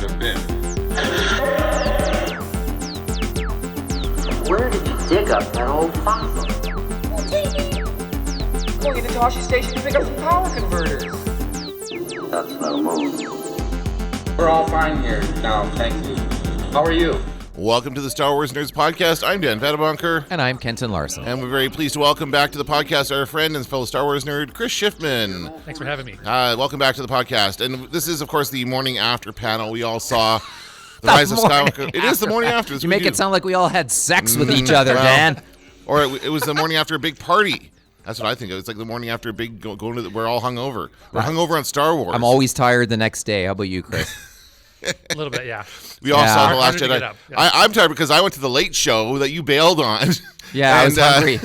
have been. Where did you dig up that old fossil? Going into Toshi Station to pick up some power converters. That's no move. We're all fine here now, thank you. How are you? Welcome to the Star Wars Nerds Podcast. I'm Dan Fettabunker. And I'm Kenton Larson. And we're very pleased to welcome back to the podcast our friend and fellow Star Wars nerd, Chris Schiffmann. Thanks for having me. Welcome back to the podcast. And this is, of course, the morning after panel. We all saw the Rise of Skywalker. It is the morning after. You make it sound like we all had sex with each other, Dan. Or it was the morning after a big party. That's what I think. It was like the morning after a big going to the, we're all hungover. We're hungover on Star Wars. I'm always tired the next day. How about you, Chris? A little bit, yeah. We all saw The Last Jedi. Yeah. I'm tired because I went to the late show that you bailed on. Yeah, I was hungry.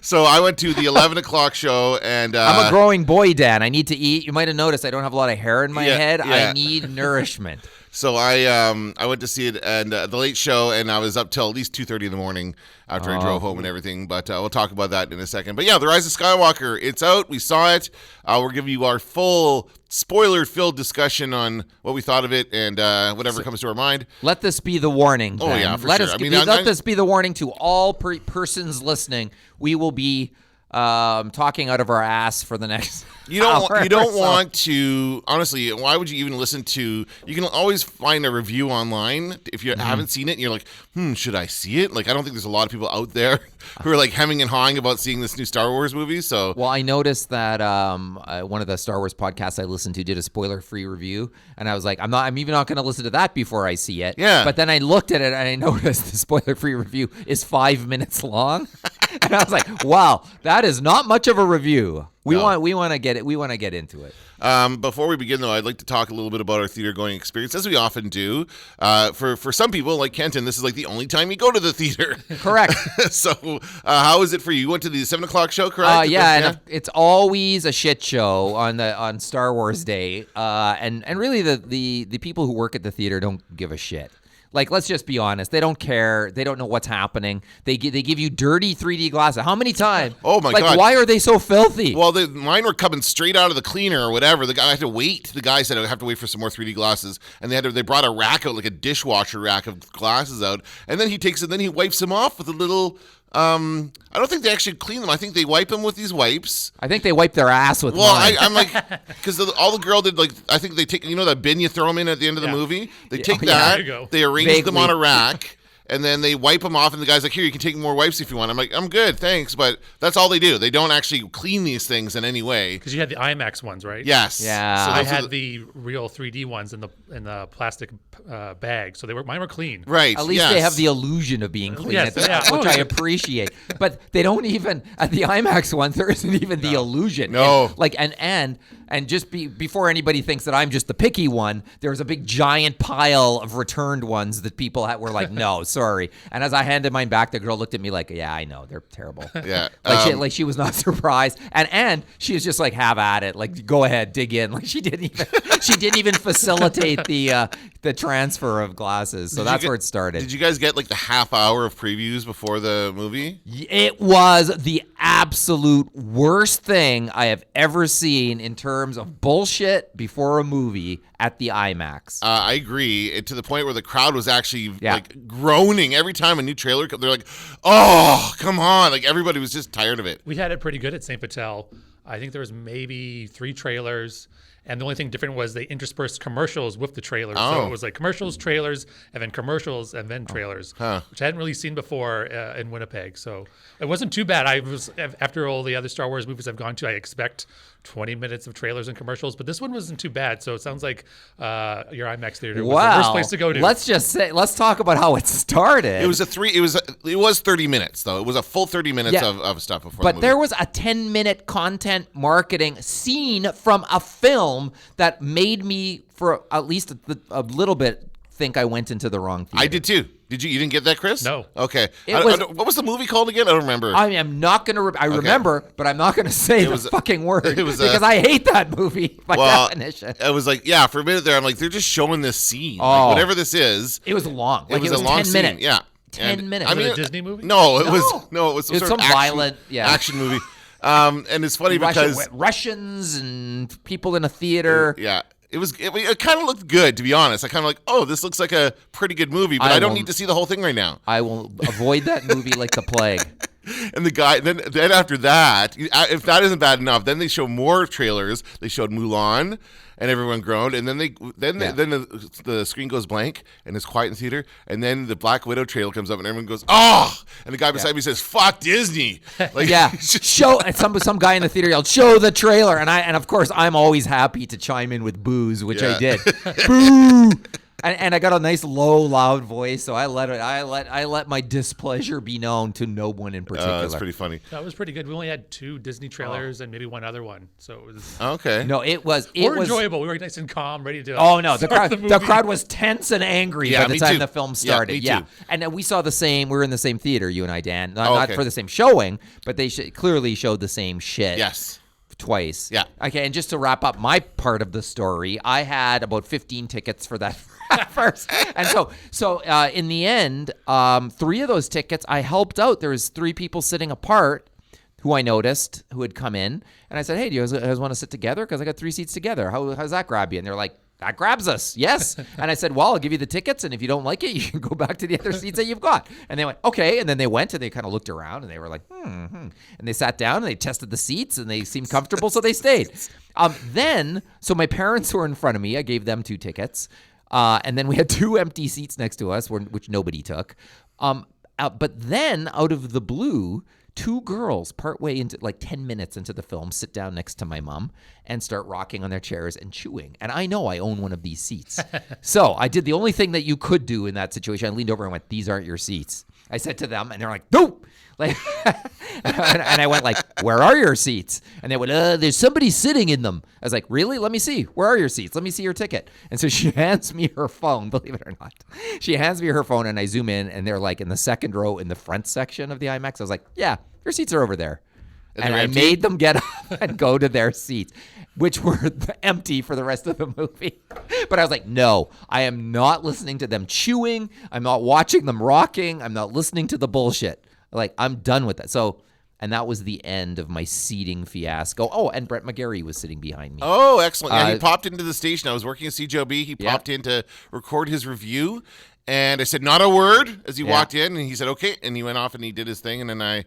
So I went to the 11 o'clock show, and I'm a growing boy, Dan. I need to eat. You might have noticed I don't have a lot of hair in my head. Yeah. I need nourishment. So I went to see it, and the late show, and I was up till at least 2:30 in the morning after I drove home and everything. But we'll talk about that in a second. But yeah, The Rise of Skywalker, it's out. We saw it. We're giving you our full spoiler-filled discussion on what we thought of it and whatever comes to our mind. Let this be the warning, Dan. Oh, yeah, for let sure. Let this be the warning to all persons listening. We will be talking out of our ass for the next You don't want to, honestly, why would you even listen to, you can always find a review online if you haven't seen it and you're like, should I see it? Like, I don't think there's a lot of people out there who are like hemming and hawing about seeing this new Star Wars movie. So, well, I noticed that one of the Star Wars podcasts I listened to did a spoiler-free review, and I was like, I'm even not going to listen to that before I see it. Yeah. But then I looked at it and I noticed the spoiler-free review is 5 minutes long, and I was like, wow, that is not much of a review. We want to get it. We want to get into it. Before we begin, though, I'd like to talk a little bit about our theater-going experience, as we often do. For some people, like Kenton, this is like the only time you go to the theater. Correct. So, how is it for you? You went to the 7 o'clock show, correct? And it's always a shit show on Star Wars Day. And really, the people who work at the theater don't give a shit. Like, let's just be honest. They don't care. They don't know what's happening. They give you dirty 3D glasses. How many times? Oh, my God. Like, why are they so filthy? Well, mine were coming straight out of the cleaner or whatever. The guy had to wait. The guy said I have to wait for some more 3D glasses. And they brought a rack out, like a dishwasher rack of glasses out. And then he wipes them off with a little... I don't think they actually clean them. I think they wipe them with these wipes. I think they wipe their ass with Well, mine. I'm like, because all the girl did, like, I think they take, that bin you throw them in at the end of the movie? They take that, there you go. they arrange them Vaguely. on a rack, and then they wipe them off, and the guy's like, here, you can take more wipes if you want. I'm like, I'm good, thanks, but that's all they do. They don't actually clean these things in any way. Because you had the IMAX ones, right? Yes. Yeah. So those they are had the real 3D ones in the plastic bag. So mine were clean. Right, At least yes. they have the illusion of being clean, Yes, yeah. which I appreciate. But they don't even at the IMAX ones. There isn't even the illusion. No. And just before anybody thinks that I'm just the picky one, there was a big giant pile of returned ones that people were like, no, sorry. And as I handed mine back, the girl looked at me like, yeah, I know, they're terrible. Yeah. Like she was not surprised, and she was just like, have at it, like go ahead, dig in. Like she didn't even facilitate the transfer of glasses. So that's where it started. Did you guys get like the half hour of previews before the movie? It was the absolute worst thing I have ever seen in terms of bullshit before a movie at the IMAX. I agree. To the point where the crowd was actually like groaning every time a new trailer comes. They're like, oh, come on. Like everybody was just tired of it. We had it pretty good at St. Patel. I think there was maybe 3 trailers. And the only thing different was they interspersed commercials with the trailers. Oh. So it was like commercials, trailers, and then commercials, and then trailers, which I hadn't really seen before in Winnipeg. So it wasn't too bad. After all the other Star Wars movies I've gone to, I expect 20 minutes of trailers and commercials, but this one wasn't too bad. So it sounds like your IMAX theater was the worst place to go to. Let's talk about how it started. It was 30 minutes though. It was a full 30 minutes of stuff before the movie. But there was a 10-minute content marketing scene from a film that made me, for at least a little bit, think I went into the wrong theater. I did too. Did you? You didn't get that, Chris? No. Okay. What was the movie called again? I don't remember. I am not going to. I remember, but I'm not going to say the fucking word because I hate that movie by definition. It was like, for a minute there, I'm like, they're just showing this scene, like, whatever this is. It was long. Like, it was a long 10 minutes. Scene. Yeah. 10 minutes. I mean, a Disney movie? No, it was some sort of violent, action movie. And it's funny because Russians and people in a theater. Yeah. It kind of looked good, to be honest. I kind of like, oh, this looks like a pretty good movie, but I don't need to see the whole thing right now. I will avoid that movie like the plague. And the guy, then after that, if that isn't bad enough, then they show more trailers. They showed Mulan, and everyone groaned. And then the screen goes blank, and it's quiet in the theater. And then the Black Widow trailer comes up, and everyone goes, "Oh!" And the guy beside me says, "Fuck Disney!" Like, show. And some guy in the theater yelled, "Show the trailer!" And of course I'm always happy to chime in with boos, which I did. Boo! And I got a nice low, loud voice, so I let my displeasure be known to no one in particular. That's pretty funny. That was pretty good. We only had 2 Disney trailers and maybe one other one, so it was okay. No, it was enjoyable. We were nice and calm, ready to. Oh no, the crowd was tense and angry by the time the film started. Yeah, and we saw the same. We were in the same theater, you and I, Dan. Not for the same showing, but they clearly showed the same shit. Yes. Twice. Yeah. Okay, and just to wrap up my part of the story, I had about 15 tickets for that first. And so in the end, 3 of those tickets I helped out. There was 3 people sitting apart who I noticed who had come in. And I said, hey, do you guys want to sit together? Because I got 3 seats together. How's that grab you? And they're like, that grabs us. Yes. And I said, well, I'll give you the tickets. And if you don't like it, you can go back to the other seats that you've got. And they went, okay. And then they went and they kind of looked around and they were like, And they sat down and they tested the seats and they seemed comfortable. So they stayed. So my parents were in front of me. I gave them 2 tickets. And then we had 2 empty seats next to us, which nobody took. But then out of the blue, 2 girls partway into like 10 minutes into the film sit down next to my mom and start rocking on their chairs and chewing. And I know I own one of these seats. So I did the only thing that you could do in that situation. I leaned over and went, these aren't your seats. I said to them and they're like, nope. Like, and I went like, where are your seats? And they went, there's somebody sitting in them. I was like, really? Let me see. Where are your seats? Let me see your ticket. And so she hands me her phone, believe it or not. She hands me her phone and I zoom in and they're like in the second row in the front section of the IMAX. I was like, yeah, your seats are over there. And I made them get up and go to their seats, which were empty for the rest of the movie. But I was like, no, I am not listening to them chewing. I'm not watching them rocking. I'm not listening to the bullshit. Like, I'm done with that. So, and that was the end of my seating fiasco. Oh, and Brett McGarry was sitting behind me. Oh, excellent. Yeah, he popped into the station. I was working at CJOB. He popped in to record his review. And I said, not a word as he walked in. And he said, okay. And he went off and he did his thing. And then I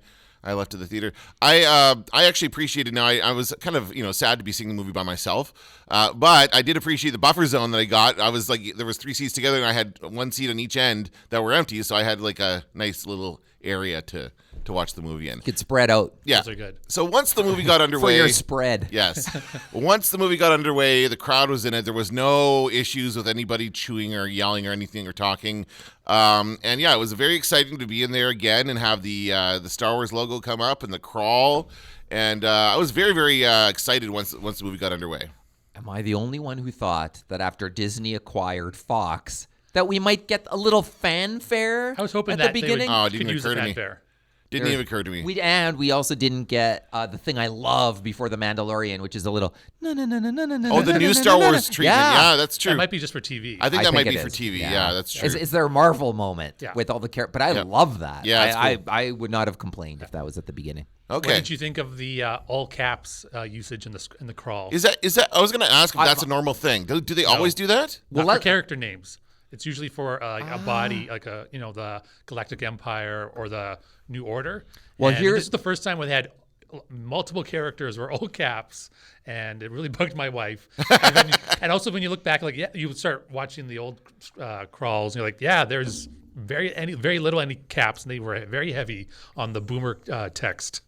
left to the theater. I actually appreciated. Now I was kind of sad to be seeing the movie by myself, but I did appreciate the buffer zone that I got. I was like, there was 3 seats together, and I had 1 seat on each end that were empty, so I had like a nice little area to watch the movie in. You could spread out. Yeah, those are good. So once the movie got underway, for your spread. Yes. Once the movie got underway, the crowd was in it. There was no issues with anybody chewing or yelling or anything or talking. And yeah, it was very exciting to be in there again and have the Star Wars logo come up and the crawl. And I was very, very excited once the movie got underway. Am I the only one who thought that after Disney acquired Fox that we might get a little fanfare? I was hoping at that the beginning. Oh, it could didn't use the occur to me. fanfare. Didn't even occur to me. We also didn't get the thing I love before The Mandalorian, which is a little Oh, the new Star Wars treatment. Yeah, that's true. That might be just for TV. I think that might be it for is. TV. Yeah, that's true. It's their Marvel moment with all the characters. But I love that. Yeah, it's cool. I would not have complained if that was at the beginning. Okay. What did you think of the all caps usage in the crawl? Is that? I was going to ask if that's a normal thing. Do they always do that? Not for character names. It's usually for a body, like the Galactic Empire or the New Order. Well, and this is the first time we had multiple characters were all caps, and it really bugged my wife. And also when you look back, you would start watching the old crawls, and you're like, there's very little any caps, and they were very heavy on the boomer text.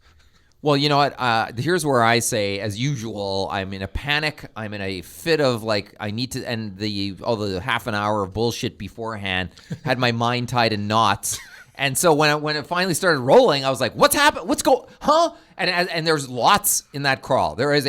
Well, you know what? Here's where I say, as usual, I'm in a panic. I'm in a fit of I need to end the half an hour of bullshit beforehand. Had my mind tied in knots. And so when it finally started rolling, I was like, what's happened? What's going, huh? And there's lots in that crawl. There is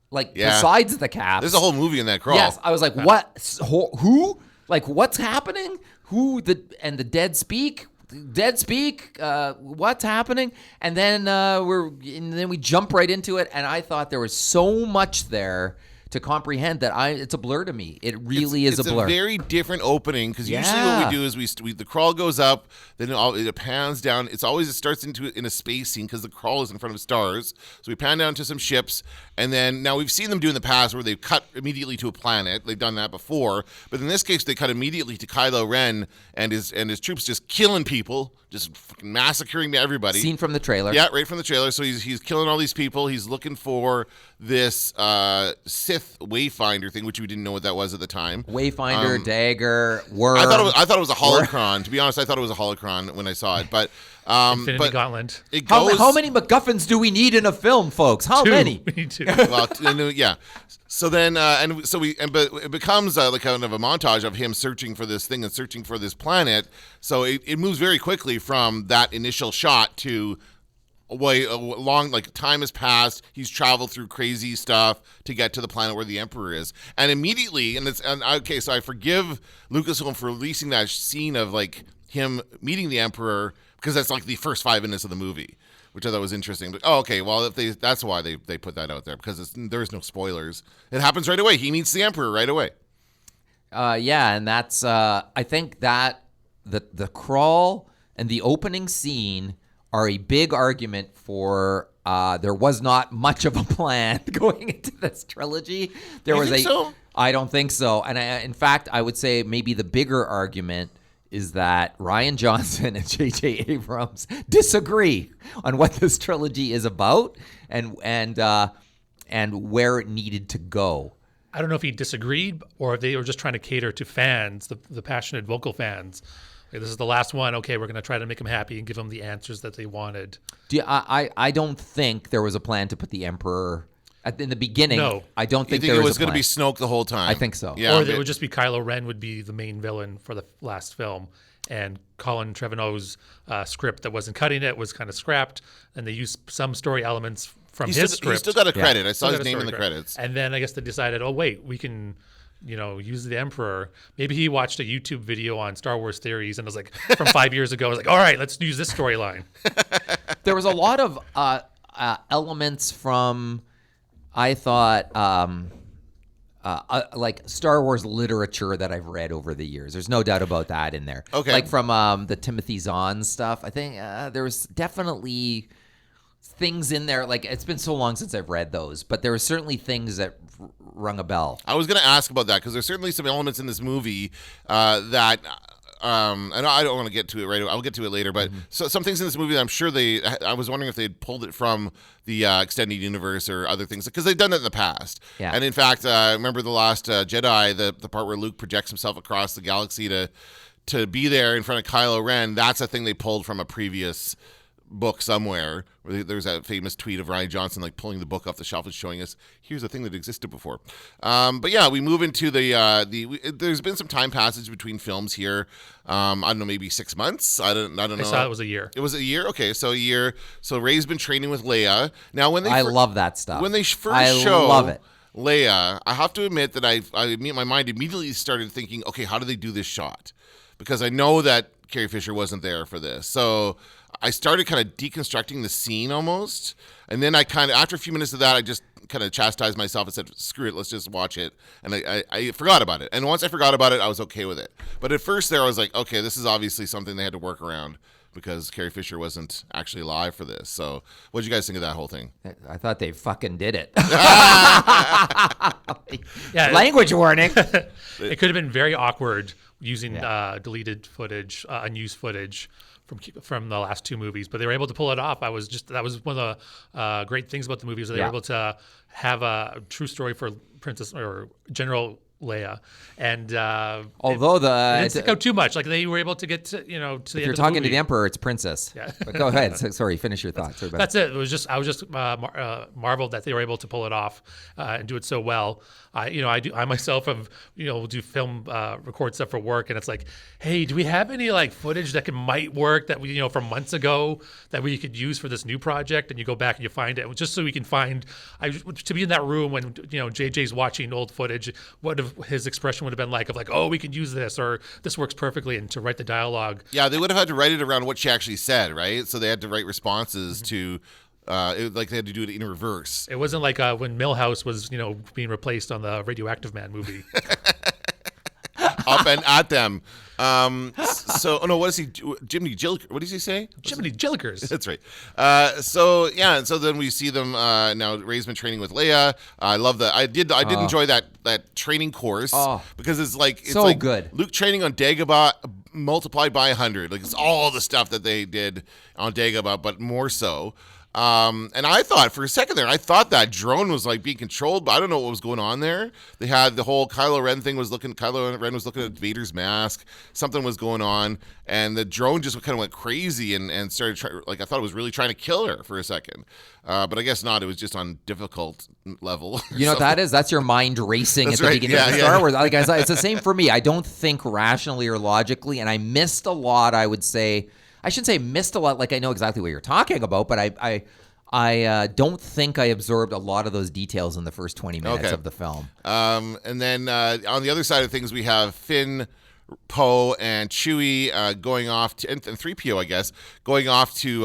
besides the caps. There's a whole movie in that crawl. Yes. I was like, what? Who? Like, what's happening? Who? The dead speak? What's happening? And then we jump right into it, and I thought there was so much there to comprehend that it's a blur to me. It really is a blur. It's a very different opening because usually what we do is the crawl goes up, then it pans down. It starts in a space scene because the crawl is in front of stars. So we pan down to some ships, and then now we've seen them do in the past where they've cut immediately to a planet. They've done that before, but in this case they cut immediately to Kylo Ren and his troops just killing people, just fucking massacring everybody. Seen from the trailer. Yeah, right from the trailer. So he's killing all these people. He's looking for this Sith Wayfinder thing, which we didn't know what that was at the time. Wayfinder, dagger, worm. I thought it was a holocron. To be honest, I thought it was a holocron when I saw it. But Infinity Gauntlet. How many MacGuffins do we need in a film, folks? How many? We need two. Well, yeah. So then, but it becomes like kind of a montage of him searching for this thing and searching for this planet. So it moves very quickly from that initial shot to long, like time has passed. He's traveled through crazy stuff to get to the planet where the Emperor is, and immediately, okay, so I forgive Lucasfilm for releasing that scene of like him meeting the Emperor because that's like the first 5 minutes of the movie, which I thought was interesting. But okay, well, that's why they put that out there because there's no spoilers. It happens right away. He meets the Emperor right away. Yeah, and that's I think that the crawl and the opening scene are a big argument for there was not much of a plan going into this trilogy. So? I don't think so. And in fact, I would say maybe the bigger argument is that Rian Johnson and J.J. Abrams disagree on what this trilogy is about and where it needed to go. I don't know if he disagreed or if they were just trying to cater to fans, the passionate vocal fans. Okay, this is the last one. Okay, we're going to try to make them happy and give them the answers that they wanted. I don't think there was a plan to put the Emperor in the beginning. No. I don't think You think there it was going to be Snoke the whole time? I think so. Yeah, Or it would just be Kylo Ren would be the main villain for the last film. And Colin Trevorrow's script that wasn't cutting it was kind of scrapped. And they used some story elements from his script. He still got a credit. I saw Still his got a name in the story credits. And then I guess they decided, oh, wait, we can use the Emperor. Maybe he watched a YouTube video on Star Wars theories and was like, from 5 years ago, I was like, all right, let's use this storyline. There was a lot of elements from, I thought, like Star Wars literature that I've read over the years. There's no doubt about that in there. Okay. Like from the Timothy Zahn stuff. I think there was definitely things in there. Like it's been so long since I've read those, but there were certainly things that rung a bell. I was going to ask about that because there's certainly some elements in this movie that. And I don't want to get to it right away. I'll get to it later. But some things in this movie that I'm sure I was wondering if they'd pulled it from the extended universe or other things because they've done that in the past. Yeah. And in fact, remember the Last Jedi, the part where Luke projects himself across the galaxy to be there in front of Kylo Ren. That's a thing they pulled from a previous book somewhere. Where there's that famous tweet of Rian Johnson like pulling the book off the shelf and showing us here's a thing that existed before. But yeah, we move into there's been some time passage between films here. I don't know, maybe 6 months. I don't know. I saw it was a year. It was a year. Okay, so a year. So Rey's been training with Leia. Now when they I love that stuff. when they first show love it. Leia, I have to admit that my mind immediately started thinking, okay, how do they do this shot? Because I know that Carrie Fisher wasn't there for this. So I started kind of deconstructing the scene almost. And then after a few minutes of that, I just kind of chastised myself and said, screw it, let's just watch it. And I forgot about it. And once I forgot about it, I was okay with it. But at first there, I was like, okay, this is obviously something they had to work around because Carrie Fisher wasn't actually live for this. So what did you guys think of that whole thing? I thought they fucking did it. Yeah, Language warning. It could have been very awkward using deleted footage, unused footage from the last two movies, but they were able to pull it off. That was one of the great things about the movies. They were able to have a true story for Princess or General Leia, and Although it didn't stick out too much. Like they were able to get to the if end you're of the talking movie. to the Emperor, it's Princess. Yeah. But go ahead. Sorry, finish your thoughts. That's it. I was just marveled that they were able to pull it off and do it so well. I myself have do film record stuff for work, and it's like, hey, do we have any like footage that might work that we from months ago that we could use for this new project? And you go back and you find it, just so we can find. To be in that room when JJ's watching old footage, what if his expression would have been like oh, we can use this, or this works perfectly, and to write the dialogue. Yeah, they would have had to write it around what she actually said, right? So they had to write responses to Like they had to do it in reverse. It wasn't like when Milhouse was, being replaced on the Radioactive Man movie. Up and at them. What is he? Jiminy Jillikers. What does he say? Jiminy Jillikers. That's right. And so then we see them now. Rey's been training with Leia. I love that. I did enjoy that training course because it's so good. Luke training on Dagobah multiplied by 100. Like it's all the stuff that they did on Dagobah, but more so. And I thought for a second there, that drone was like being controlled, but I don't know what was going on there. They had the whole Kylo Ren was looking at Vader's mask. Something was going on, and the drone just kind of went crazy and started I thought it was really trying to kill her for a second. But I guess not. It was just on difficult level. You know what that is? That's your mind racing at the beginning of Star Wars. Like it's the same for me. I don't think rationally or logically, and I missed a lot, I would say. I shouldn't say missed a lot, like I know exactly what you're talking about, but I don't think I absorbed a lot of those details in the first 20 minutes of the film. And then on the other side of things, we have Finn, Poe, and Chewie going off to, and 3PO, I guess, going off to,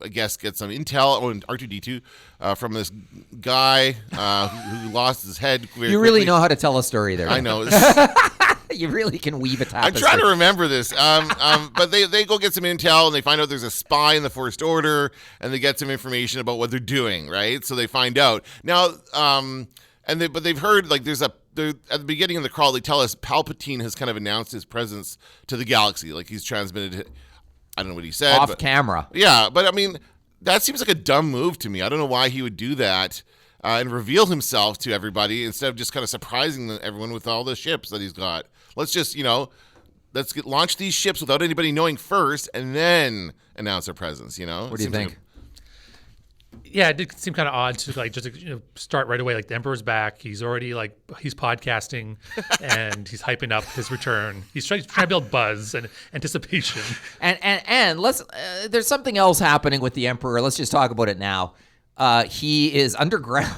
get some intel on R2-D2 from this guy who lost his head. You really know how to tell a story there. I know. You really can weave a tapestry. I'm trying to remember this. But they go get some intel, and they find out there's a spy in the First Order, and they get some information about what they're doing, right? So they find out. Now, but they've heard, like, at the beginning of the crawl, they tell us Palpatine has kind of announced his presence to the galaxy. Like, he's transmitted, I don't know what he said. Off camera. Yeah, but I mean, that seems like a dumb move to me. I don't know why he would do that. And reveal himself to everybody instead of just kind of surprising everyone with all the ships that he's got. Let's just, launch these ships without anybody knowing first and then announce their presence, What do you think? Yeah, it did seem kind of odd to start right away. Like the Emperor's back. He's already he's podcasting and he's hyping up his return. He's trying to build buzz and anticipation. And let's there's something else happening with the Emperor. Let's just talk about it now. He is underground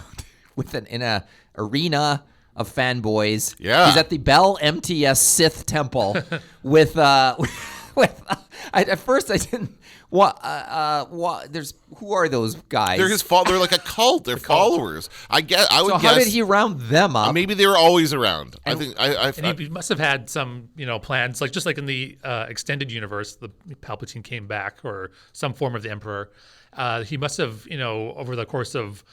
in a arena of fanboys. Yeah. He's at the Bell MTS Sith Temple with at first I didn't what who are those guys? They're they're like a cult. They're followers. I guess I would guess. So how did he round them up? Maybe they were always around. And, he must have had some, plans, just like in the extended universe, the Palpatine came back, or some form of the Emperor. He must have, over the course of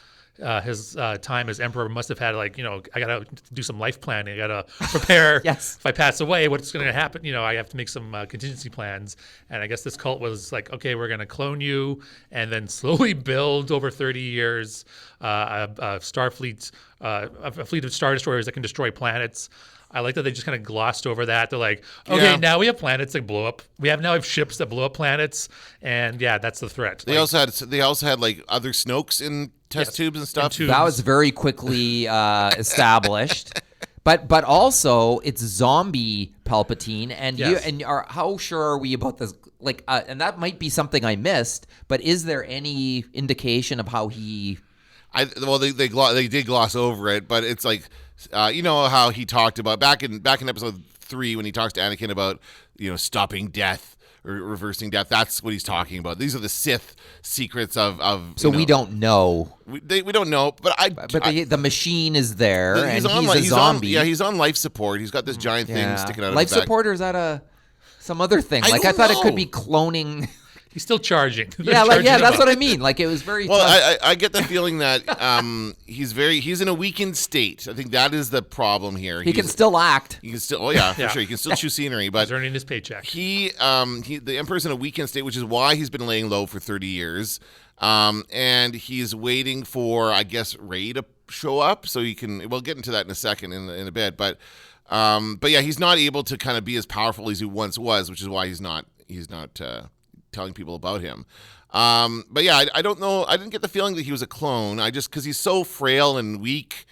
his time as Emperor, must have had I gotta do some life planning. I gotta prepare. Yes. If I pass away, what's going to happen? I have to make some contingency plans. And I guess this cult was like, okay, we're going to clone you, and then slowly build over 30 years a Starfleet, a fleet of Star Destroyers that can destroy planets. I like that they just kind of glossed over that. They're like, okay, now we have planets that blow up. We now have ships that blow up planets, and that's the threat. They also had like other Snokes in test tubes and stuff. That was very quickly established. But also it's zombie Palpatine, and how sure are we about this? And that might be something I missed. But is there any indication of how he? They did gloss over it, but it's like. How he talked about back in episode 3 when he talks to Anakin about stopping death or reversing death. That's what he's talking about. These are the Sith secrets of. So we don't know. We don't know, but the machine is there, and he's a zombie. He's on life support. He's got this giant thing sticking out of life his back. support, or is that some other thing? I thought it could be cloning. He's still charging. That's what I mean. It was very. Well, I get the feeling that he's in a weakened state. I think that is the problem here. He can still act. He can still, for sure. He can still chew scenery, but he's earning his paycheck. The Emperor's in a weakened state, which is why he's been laying low for 30 years, and he's waiting for, I guess, Rey to show up so he can. We'll get into that in a second in a bit, but he's not able to kind of be as powerful as he once was, which is why he's not. Telling people about him. I don't know. I didn't get the feeling that he was a clone. Because he's so frail and weak,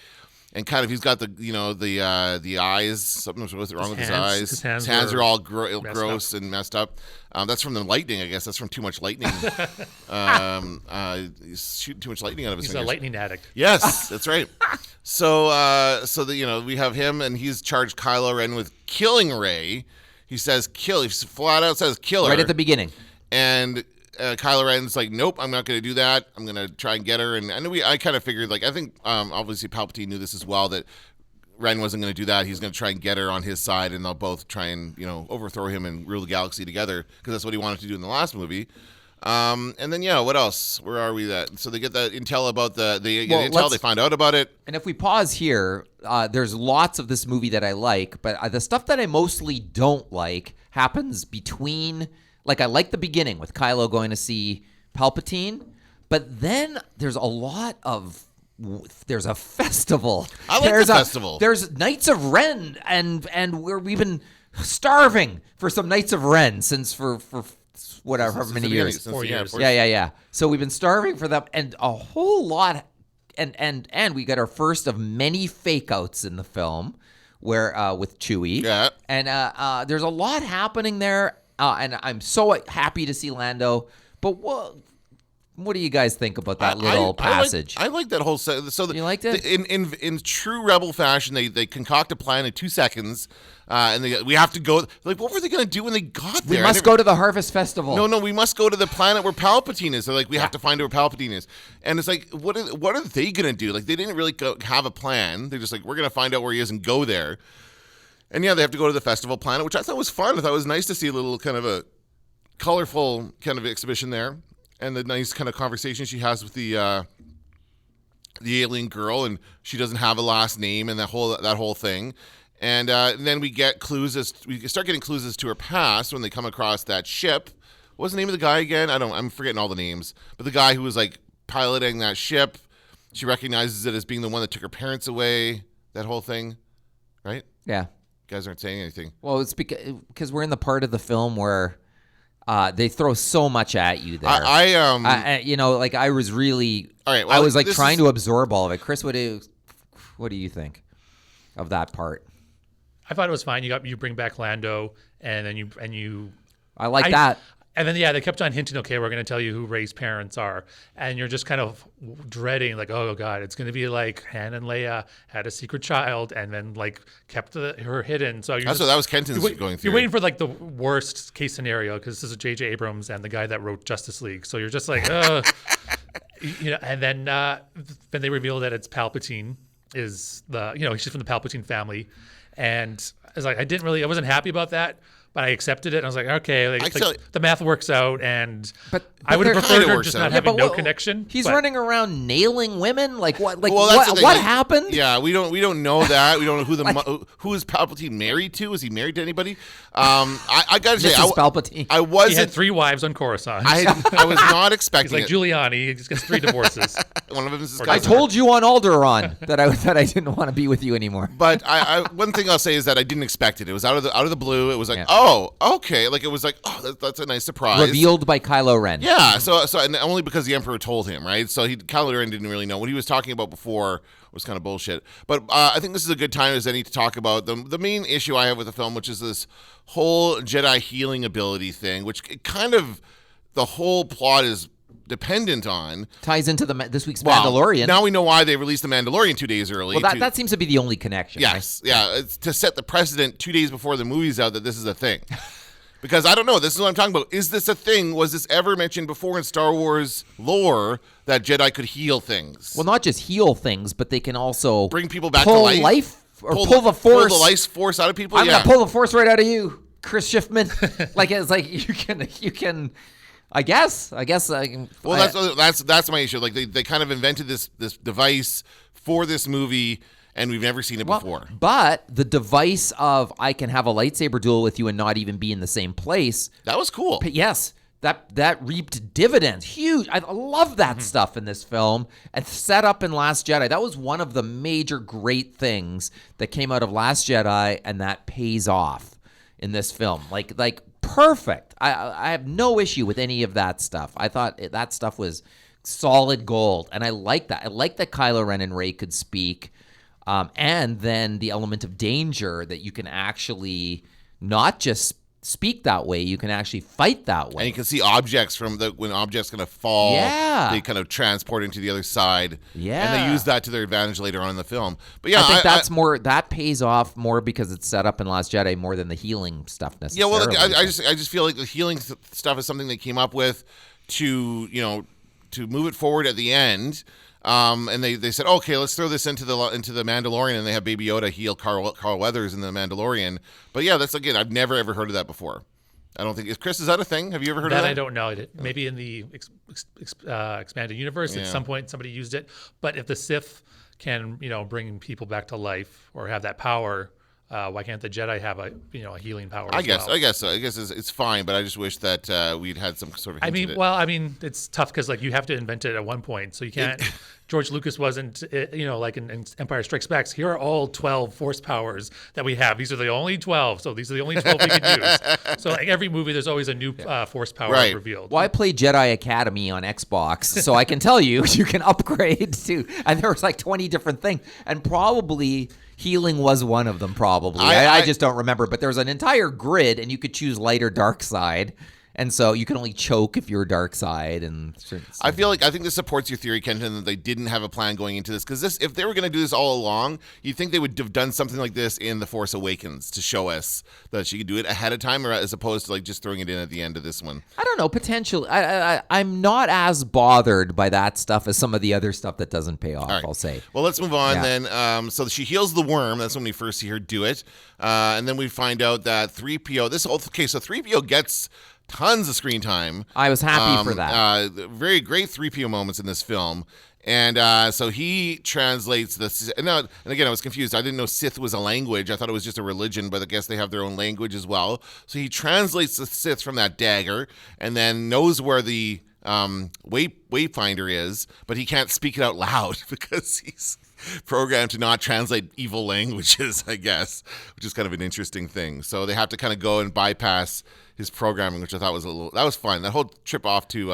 and kind of he's got the eyes. Something was wrong with his eyes. His hands are all gross and messed up. That's from the lightning, I guess. That's from too much lightning. He's shooting too much lightning out of his fingers. He's a lightning addict. Yes, that's right. So we have him, and he's charged Kylo Ren with killing Rey. He says kill. He flat out says kill her right at the beginning. And Kylo Ren's like, nope, I'm not going to do that. I'm going to try and get her. And I kind of figured, like, I think obviously Palpatine knew this as well, that Ren wasn't going to do that. He's going to try and get her on his side, and they'll both try and, overthrow him and rule the galaxy together, because that's what he wanted to do in the last movie. And then, what else? Where are we at? So they get that intel about intel, they find out about it. And if we pause here, there's lots of this movie that I like, but the stuff that I mostly don't like happens between, like, I like the beginning with Kylo going to see Palpatine, but then there's a festival. I like the festival. There's Knights of Ren, and we've been starving for some Knights of Ren since for whatever, how many years. 4 years. Yeah. So we've been starving for them, and a whole lot, and we got our first of many fake outs in the film, where with Chewie. Yeah. And there's a lot happening there, and I'm so happy to see Lando. But what do you guys think about that little passage? I like that whole set. So you liked it? In true Rebel fashion, they concoct a plan in 2 seconds, and we have to go. Like, what were they going to do when they got there? We must go to the Harvest Festival. No, we must go to the planet where Palpatine is. They're like, we have to find out where Palpatine is. And it's like, what are they going to do? Like, they didn't really have a plan. They're just like, we're going to find out where he is and go there. And they have to go to the festival planet, which I thought was fun. I thought it was nice to see a little kind of a colorful kind of exhibition there. And the nice kind of conversation she has with the alien girl, and she doesn't have a last name, and that whole thing. And then we get clues we start getting clues as to her past when they come across that ship. What's the name of the guy again? I'm forgetting all the names. But the guy who was like piloting that ship, she recognizes it as being the one that took her parents away. That whole thing, right? Yeah. You guys aren't saying anything. Well, it's because we're in the part of the film where they throw so much at you there. I was really, all right, well, I was like trying to absorb all of it. Chris, what do you think of that part? I thought it was fine. You bring back Lando, and then you. I like that. And then they kept on hinting, okay, we're going to tell you who Rey's parents are, and you're just kind of dreading, like, oh god, it's going to be like Han and Leia had a secret child, and then like kept her hidden. So that was Kenton's going through. You're waiting for like the worst case scenario, because this is J.J. Abrams and the guy that wrote Justice League. So you're just like, and then they reveal that it's Palpatine is she's from the Palpatine family, and I was like, I wasn't happy about that. But I accepted it, and I was like, okay, the math works out, but I would have preferred her just not having no connection. He's running around nailing women, like what? Like what happened? Yeah, we don't know that. We don't know who is Palpatine married to. Is he married to anybody? I gotta say, Palpatine. He had 3 wives on Coruscant. I was not expecting. He's like Giuliani. He just gets 3 divorces. One of them is. I told you on Alderaan that I didn't want to be with you anymore. But one thing I'll say is that I didn't expect it. It was out of the blue. It was like, oh, okay. Like, it was like, oh, that's a nice surprise. Revealed by Kylo Ren. Yeah. So and only because the Emperor told him, right? So Kylo Ren didn't really know what he was talking about before. Was kind of bullshit. But I think this is a good time as any to talk about the main issue I have with the film, which is this whole Jedi healing ability thing, which kind of the whole plot is dependent on. Ties into this week's Mandalorian. Now we know why they released the Mandalorian 2 days early. Well, that seems to be the only connection. Yes, right? Yeah, it's to set the precedent 2 days before the movie's out that this is a thing. Because I don't know, this is what I'm talking about. Is this a thing? Was this ever mentioned before in Star Wars lore that Jedi could heal things? Well, not just heal things, but they can also bring people back to life. Pull the force. Pull the life force out of people. I'm gonna pull the force right out of you, Chris Schiffmann. It's like you can. I guess. Well, that's my issue. Like they kind of invented this device for this movie, and we've never seen it before. But the device of I can have a lightsaber duel with you and not even be in the same place. That was cool. But yes, that reaped dividends. Huge. I love that stuff in this film. And set up in Last Jedi. That was one of the major great things that came out of Last Jedi, and that pays off in this film. Like perfect. I have no issue with any of that stuff. I thought that stuff was solid gold, and I like that. I like that Kylo Ren and Rey could speak, and then the element of danger that you can actually not just speak that way, you can actually fight that way. And you can see objects when objects kind of fall, they kind of transport into the other side. Yeah. And they use that to their advantage later on in the film. But yeah, I think that pays off more because it's set up in Last Jedi more than the healing stuff necessarily. Yeah, well, I just feel like the healing stuff is something they came up with to to move it forward at the end. And they said, okay, let's throw this into the Mandalorian, and they have Baby Yoda heal Carl Weathers in the Mandalorian. But yeah, that's again, I've never ever heard of that before. I don't think Chris, is that a thing? Have you ever heard of that? I don't know. Maybe in the expanded universe at some point somebody used it. But if the Sith can bring people back to life or have that power, why can't the Jedi have a healing power? I guess so. I guess it's fine, but I just wish that we'd had some sort of. I mean, it's tough because you have to invent it at one point, so you can't. George Lucas wasn't, like in Empire Strikes Back. Here are all 12 Force powers that we have. These are the only 12, so these are the only 12 we can use. So like every movie, there's always a new Force power revealed. Well, I played Jedi Academy on Xbox, so I can tell you can upgrade to, and there was like 20 different things, and probably healing was one of them, probably. I just don't remember, but there was an entire grid, and you could choose light or dark side. And so you can only choke if you're dark side. And I think this supports your theory, Kenton, that they didn't have a plan going into this. Because if they were going to do this all along, you'd think they would have done something like this in The Force Awakens to show us that she could do it ahead of time, or as opposed to like just throwing it in at the end of this one. I don't know, potentially. I'm not as bothered by that stuff as some of the other stuff that doesn't pay off, I'll say. Well, let's move on then. So she heals the worm. That's when we first see her do it. And then we find out that 3PO, so 3PO gets tons of screen time. I was happy for that. Very great 3PO moments in this film. And so he translates this. And again, I was confused. I didn't know Sith was a language. I thought it was just a religion, but I guess they have their own language as well. So he translates the Sith from that dagger and then knows where the wayfinder is, but he can't speak it out loud because he's programmed to not translate evil languages, I guess, which is kind of an interesting thing. So they have to kind of go and bypass his programming, which I thought was that was fun. That whole trip off to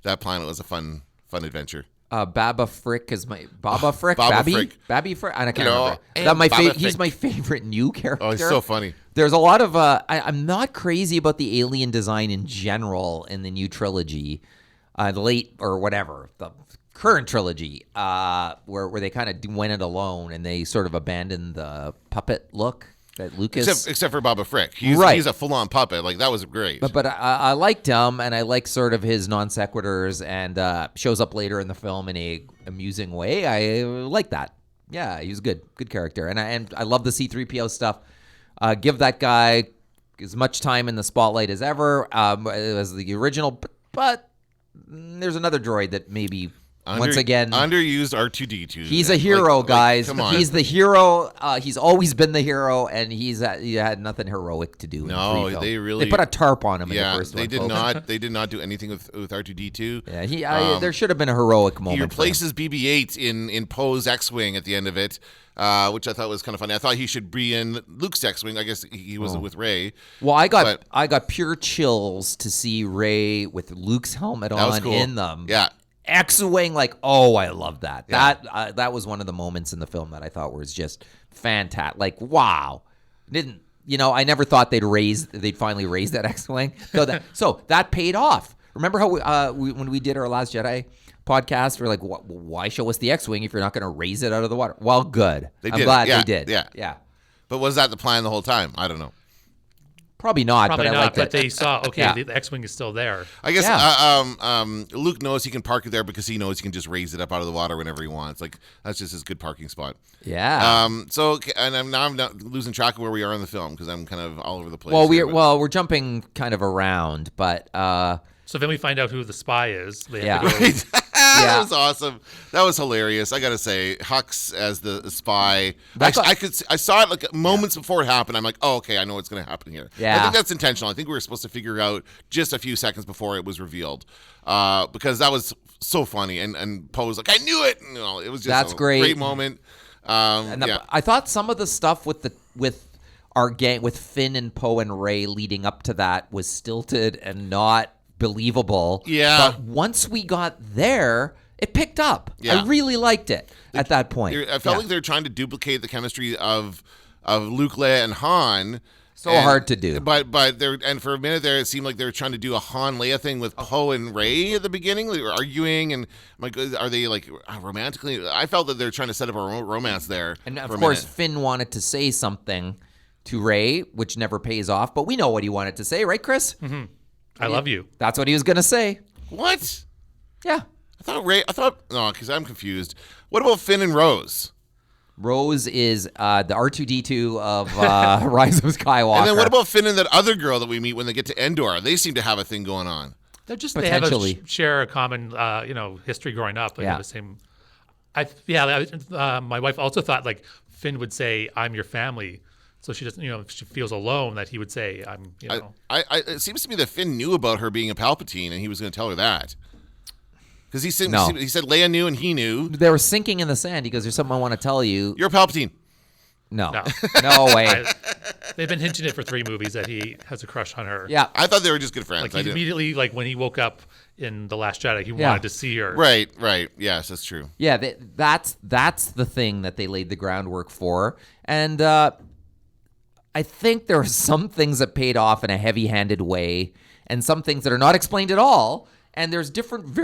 that planet was a fun adventure. Baba Frick is my Baba Frick. Babby Frick. I can't remember. He's my favorite new character. Oh, he's so funny. There's a lot of I'm not crazy about the alien design in general in the new trilogy, the late or whatever the current trilogy, where they kind of went it alone and they sort of abandoned the puppet look. That Lucas, except for Baba Frick, he's a full-on puppet. Like that was great. But I liked him, and I like sort of his non sequiturs, and shows up later in the film in a amusing way. I like that. Yeah, he was good character, and I love the C-3PO stuff. Give that guy as much time in the spotlight as ever, as the original. But there's another droid that maybe. Once again, underused R2-D2. He's a hero, guys. Come on. He's the hero. He's always been the hero, and he had nothing heroic to do. No, they put a tarp on him in the first one. They did not. They did not do anything with R2-D2. Yeah, there should have been a heroic moment. He replaces BB-8 in Poe's X-wing at the end of it, which I thought was kind of funny. I thought he should be in Luke's X-wing. I guess he was with Rey. Well, I got pure chills to see Rey with Luke's helmet on in them. Yeah. X-wing, I love that. Yeah. That was one of the moments in the film that I thought was just fantastic. Like, wow, I never thought they'd finally raise that X-wing. So that paid off. Remember how when we did our Last Jedi podcast, we're like, why show us the X-wing if you're not going to raise it out of the water? Well, good. I'm glad they did. Yeah. But was that the plan the whole time? I don't know. Probably not, but I liked it. But they saw, the X-wing is still there. I guess Luke knows he can park it there because he knows he can just raise it up out of the water whenever he wants. Like, that's just his good parking spot. Yeah. I'm not losing track of where we are in the film because I'm kind of all over the place. Well, we're jumping kind of around, but... So then we find out who the spy is. That was awesome. That was hilarious. I gotta say, Hux as the spy. I saw it like moments before it happened. I'm like, oh, okay, I know what's gonna happen here. Yeah. I think that's intentional. I think we were supposed to figure out just a few seconds before it was revealed, because that was so funny. And Poe was like, I knew it. It was just great moment. I thought some of the stuff with our gang, with Finn and Poe and Rey leading up to that, was stilted and not believable. Yeah. But once we got there, it picked up. Yeah. I really liked it at that point. I felt like they're trying to duplicate the chemistry of Luke, Leia, and Han. Hard to do. But for a minute there, it seemed like they were trying to do a Han Leia thing with Poe and Rey at the beginning. They were arguing, and I'm like, are they like romantically? I felt that they're trying to set up a romance there. And of course, Finn wanted to say something to Rey, which never pays off. But we know what he wanted to say, right, Chris? Mm-hmm. I love you. That's what he was going to say. What? Yeah. I thought, no, because I'm confused. What about Finn and Rose? Rose is the R2D2 of Rise of Skywalker. And then what about Finn and that other girl that we meet when they get to Endor? They seem to have a thing going on. They have Potentially. share a common, history growing up. Like, Yeah. the same. My wife also thought like Finn would say, "I'm your family," so she doesn't, if she feels alone, that he would say, "I'm," It seems to me that Finn knew about her being a Palpatine, and he was going to tell her that. Because he said Leia knew and he knew. They were sinking in the sand. He goes, "There's something I want to tell you." You're a Palpatine. No. No. No way. They've been hinting it for 3 movies that he has a crush on her. Yeah. I thought they were just good friends. Like, he immediately, like, when he woke up in The Last Jedi, he Yeah. wanted to see her. Right. Yes, that's true. Yeah, that's the thing that they laid the groundwork for. And I think there are some things that paid off in a heavy-handed way and some things that are not explained at all. And there's different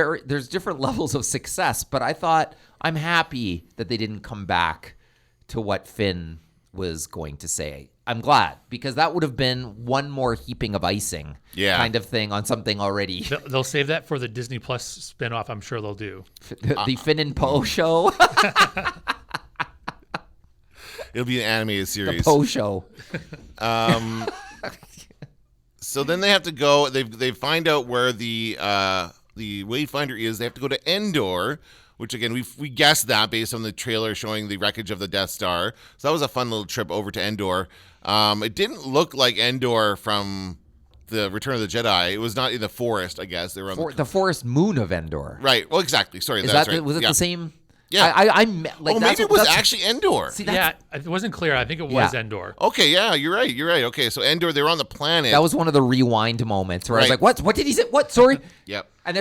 levels of success, but I thought I'm happy that they didn't come back to what Finn was going to say. I'm glad, because that would have been one more heaping of icing kind of thing on something already. They'll save that for the Disney Plus spinoff. I'm sure they'll do. The Finn and Poe show. It'll be an animated The series. Poe show. So then they have to go. They find out where the Wayfinder is. They have to go to Endor, which again we guessed that based on the trailer showing the wreckage of the Death Star. So that was a fun little trip over to Endor. It didn't look like Endor from the Return of the Jedi. It was not in the forest, I guess. They were on The forest moon of Endor. right. Well, exactly. Sorry, Is that's that right. was it Yeah. the same? Yeah. Like Maybe it was actually Endor. See, Yeah, it wasn't clear. I think it was Endor. Okay, yeah, you're right. Okay, so Endor, they were on the planet. that was one of the rewind moments where I was Right. like, "What did he say? What? Sorry." Yep. And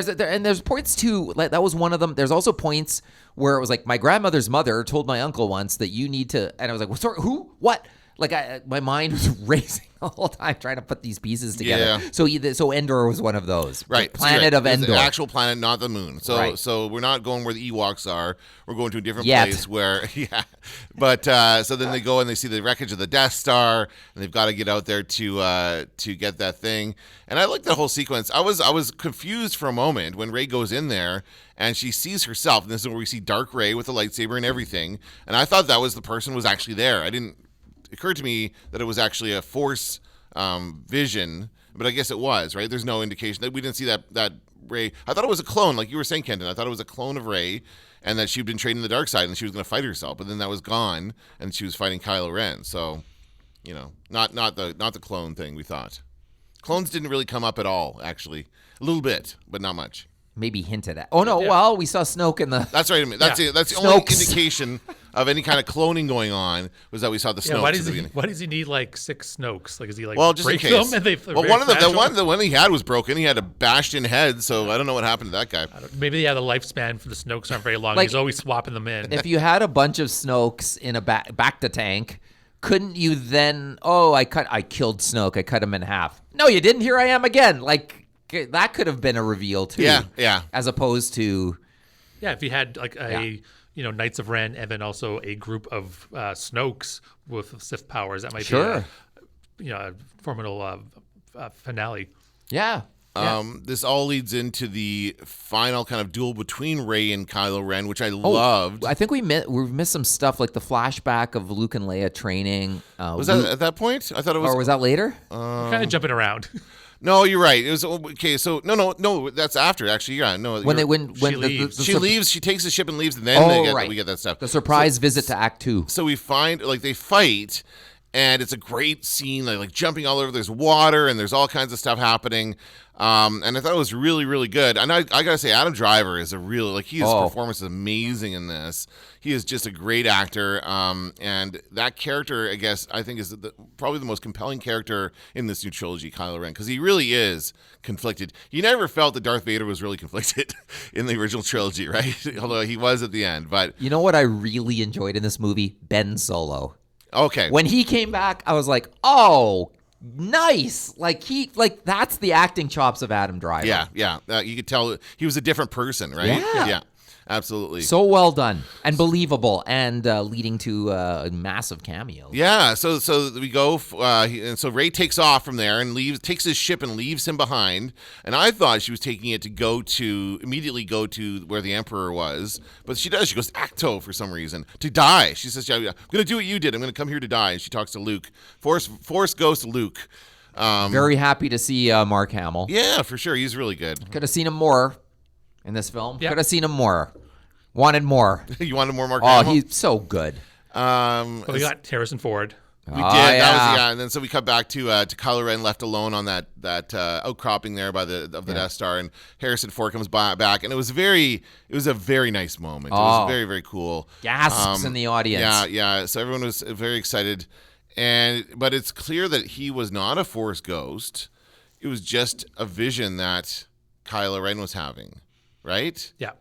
there's points too. Like, that was one of them. There's also points where it was like, my grandmother's mother told my uncle once that you need to, and I was like, well, sorry, who? What? Like, my mind was racing the whole time trying to put these pieces together. Yeah. So Endor was one of those. Right. The planet of It's Endor. the actual planet, not the moon. So Right. so we're not going where the Ewoks are. We're going to a different Yet. place where But so then they go and they see the wreckage of the Death Star, and they've got to get out there to get that thing. And I like that whole sequence. I was confused for a moment when Rey goes in there and she sees herself, and this is where we see Dark Rey with the lightsaber and everything. And I thought that was the person who was actually there. It occurred to me that it was actually a Force vision, but I guess it was, right? There's no indication that we didn't see that Rey. I thought it was a clone, like you were saying, Kenton. I thought it was a clone of Rey, and that she'd been trained in the dark side, and she was going to fight herself. But then that was gone, and she was fighting Kylo Ren. So, not the clone thing we thought. Clones didn't really come up at all, actually. A little bit, but not much. Maybe hinted at. Oh no! Well, we saw Snoke in the. That's right. That's it. That's the only indication of any kind of cloning going on was that we saw the Snokes. Why does he need like 6 Snokes? Like, is he like just in break case? them? And The one he had was broken. He had a bashed-in head, so I don't know what happened to that guy. Maybe the lifespan for the Snokes aren't very long. Like, He's always swapping them in. If you had a bunch of Snokes in a Bacta tank, couldn't you then? Oh, I killed Snoke. I cut him in half. No, you didn't. Here I am again. Like, that could have been a reveal too. Yeah. As opposed to. Yeah, if you had like Knights of Ren and then also a group of Snokes with Sith powers, that might be a formidable finale. Yeah. This all leads into the final kind of duel between Rey and Kylo Ren, which I loved. I think we missed some stuff like the flashback of Luke and Leia training. Was that at that point? I thought it was. Or was that later? We're kind of jumping around. No, you're right. It was okay. So no, that's after actually. Yeah, no. When she leaves, she takes the ship and leaves, and then we get that stuff. The surprise visit to Act 2. So we find they fight, and it's a great scene, like jumping all over. There's water, and there's all kinds of stuff happening. And I thought it was really, really good. And I gotta say, Adam Driver is his performance is amazing in this. He is just a great actor. And that character, I think is probably the most compelling character in this new trilogy, Kylo Ren, because he really is conflicted. You never felt that Darth Vader was really conflicted in the original trilogy, right? Although he was at the end. But you know what I really enjoyed in this movie? Ben Solo. Okay. When he came back, I was like, oh, nice. That's the acting chops of Adam Driver. Yeah. You could tell he was a different person, right? Yeah. Absolutely. So well done and believable, and leading to a massive cameo. Yeah, so we go, and so Rey takes off from there and takes his ship and leaves him behind. And I thought she was taking it to immediately go to where the Emperor was, but she does. She goes to Acto for some reason to die. She says, "I'm going to do what you did. I'm going to come here to die." And she talks to Luke. Force goes to Luke. Very happy to see Mark Hamill. Yeah, for sure. He's really good. Could have seen him more in this film. Yeah. Could have seen him more. Wanted more. You wanted more Mark Oh, Hamill? he's so good. But we got Harrison Ford. We did. Yeah. That was and then so we cut back to Kylo Ren left alone on that outcropping there by the Death Star, and Harrison Ford comes back, and it was a very nice moment. It was very, very cool. Gasps in the audience. Yeah. So everyone was very excited, but it's clear that he was not a Force ghost. It was just a vision that Kylo Ren was having, right? Yeah.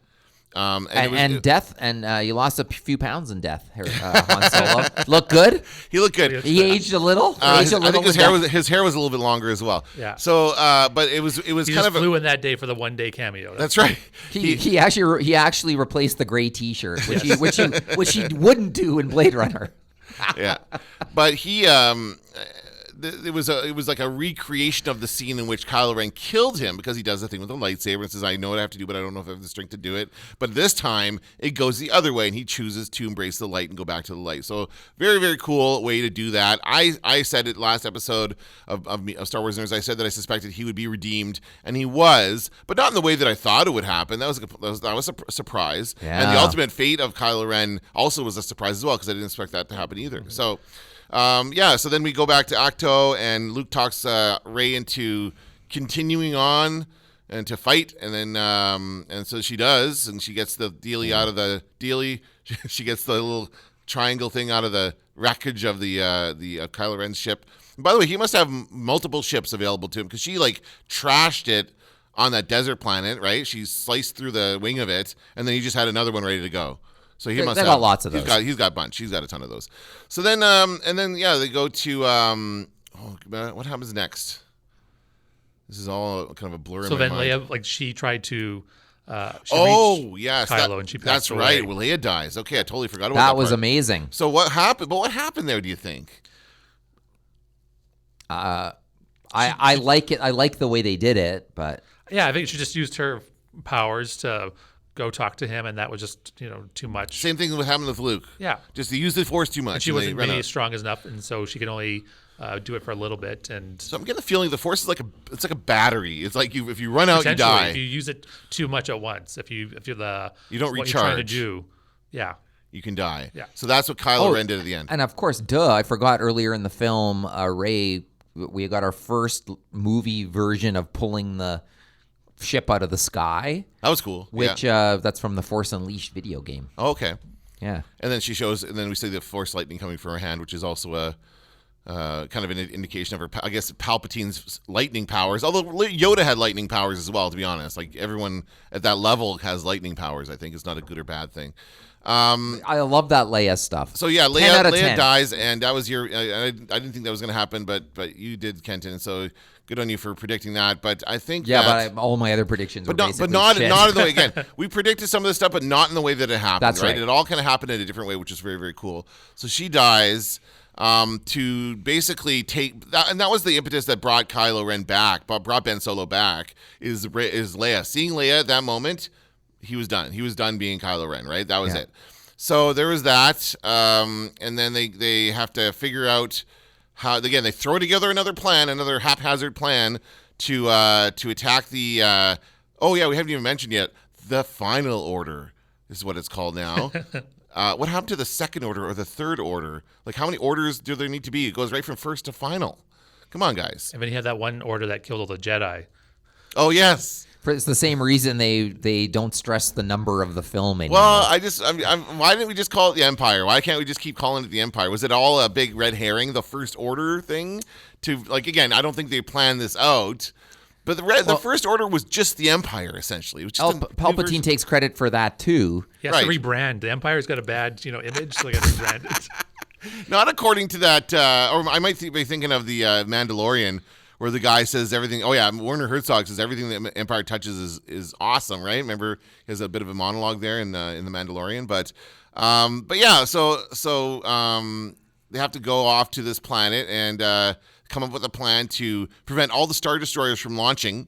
And death, and you lost a few pounds in death. Han Solo look good. He looked good. He aged a little. I think his hair was a little bit longer as well. Yeah. So, but it was He kind just of flew in that day for the 1 day cameo. That's right. He actually replaced the gray T-shirt, which he wouldn't do in Blade Runner. Yeah, but he it was like a recreation of the scene in which Kylo Ren killed him, because he does the thing with the lightsaber and says, "I know what I have to do, but I don't know if I have the strength to do it." But this time it goes the other way, and he chooses to embrace the light and go back to the light. So very, very cool way to do that. I said it last episode of Star Wars Nerds. I said that I suspected he would be redeemed, and he was, but not in the way that I thought it would happen. That was a surprise. Yeah. And the ultimate fate of Kylo Ren also was a surprise as well, because I didn't expect that to happen either. So. So then we go back to Acto, and Luke talks Rey into continuing on and to fight, and then and so she does, and she gets the dealie out of the dealie. She gets the little triangle thing out of the wreckage of the Kylo Ren's ship. And by the way, he must have multiple ships available to him, because she trashed it on that desert planet, right? She sliced through the wing of it, and then he just had another one ready to go. So he must have got lots of those. He's got a bunch. He's got a ton of those. So then, they go to what happens next? This is all kind of a blur. So in my then mind. Leia, she tried to. Yes, Kylo, and she passed that's away. right. Well, Leia dies. Okay, I totally forgot about that. That was part. amazing. So what happened? But what happened there? Do you think? I like it. I like the way they did it, but Yeah, I think she just used her powers to go talk to him, and that was just too much. Same thing that happened with Luke. Yeah. Just they used the Force too much. And she and they wasn't ran really out. strong enough, and so she can only do it for a little bit. And So I'm getting the feeling the Force is like a battery. It's like if you run out, you potentially, die. if you use it too much at once, if you're You don't what you're trying to recharge. do, yeah. You can die. Yeah. So that's what Kylo Ren did at the end. and of course, I forgot earlier in the film, Rey. We got our first movie version of pulling the ship out of the sky, That was cool. which yeah. that's from the Force Unleashed video game. Oh, okay. Yeah. And then and then we see the Force lightning coming from her hand, which is also a kind of an indication of her, I guess, Palpatine's lightning powers. Although Yoda had lightning powers as well, to be honest. Like everyone at that level has lightning powers. I think it's not a good or bad thing. I love that Leia stuff. So yeah, 10 out of Leia 10. dies, and that was your. I didn't think that was going to happen, but you did, Kenton. So good on you for predicting that. But I think Yeah, but all my other predictions were But basically not shit. in the way, again, we predicted some of this stuff, but not in the way that it happened. That's right. It all kind of happened in a different way, which is very, very cool. So she dies to basically take that, and that was the impetus that brought Kylo Ren back, brought Ben Solo back, is Leia. Seeing Leia at that moment, he was done. He was done being Kylo Ren, right? That was it. So there was that, and then they have to figure out how. Again, they throw together another haphazard plan to attack the. We haven't even mentioned yet the Final Order is what it's called now. What happened to the Second Order or the Third Order? Like, how many orders do there need to be? It goes right from first to final. Come on, guys. And then he had that one order that killed all the Jedi. Oh yes. It's the same reason they don't stress the number of the film anymore. Well, why didn't we just call it the Empire? Why can't we just keep calling it the Empire? Was it all a big red herring, the First Order thing? Again, I don't think they planned this out. But the First Order was just the Empire, essentially. It was just Palpatine takes credit for that too. He has to Right. rebrand. The Empire's got a bad, image, so they got to rebrand it. Not according to that, or I might be thinking of the Mandalorian, where the guy says everything. Oh yeah, Werner Herzog says everything that Empire touches is awesome, right? Remember, he has a bit of a monologue there in the Mandalorian, but yeah, so they have to go off to this planet and come up with a plan to prevent all the Star Destroyers from launching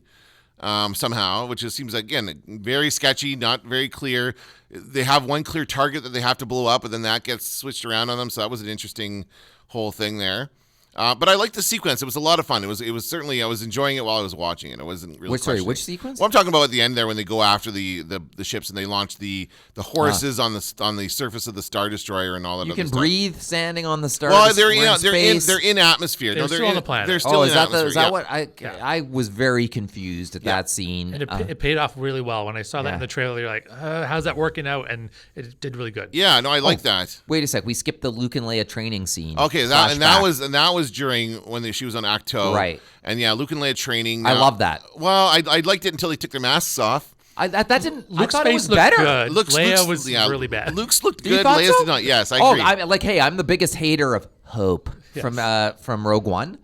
somehow, which seems like, again, very sketchy, not very clear. They have one clear target that they have to blow up, but then that gets switched around on them. So that was an interesting whole thing there. But I liked the sequence. It was a lot of fun. It was certainly, I was enjoying it while I was watching it. I wasn't really Which sequence? Well, I'm talking about at the end there when they go after the ships and they launch the horses on the surface of the Star Destroyer and all that. You other can stuff. breathe standing on the Star. Well, they're they're in atmosphere. They're still on the planet. They're still in atmosphere. Is that what I was very confused at that scene. And it paid off really well. When I saw that in the trailer, you're like, how's that working out? And it did really good. Yeah, no, I like that. Wait a sec, we skipped the Luke and Leia training scene. Okay, that was during when she was on Acto. Right. And yeah, Luke and Leia training. I love that. Well, I liked it until they took their masks off. That didn't. Luke's I thought it face was looked better. good. Leia was really bad. Luke's looked You good. thought Leia's so? did not. Yes, I agree. I'm the biggest hater of Hope from Rogue One,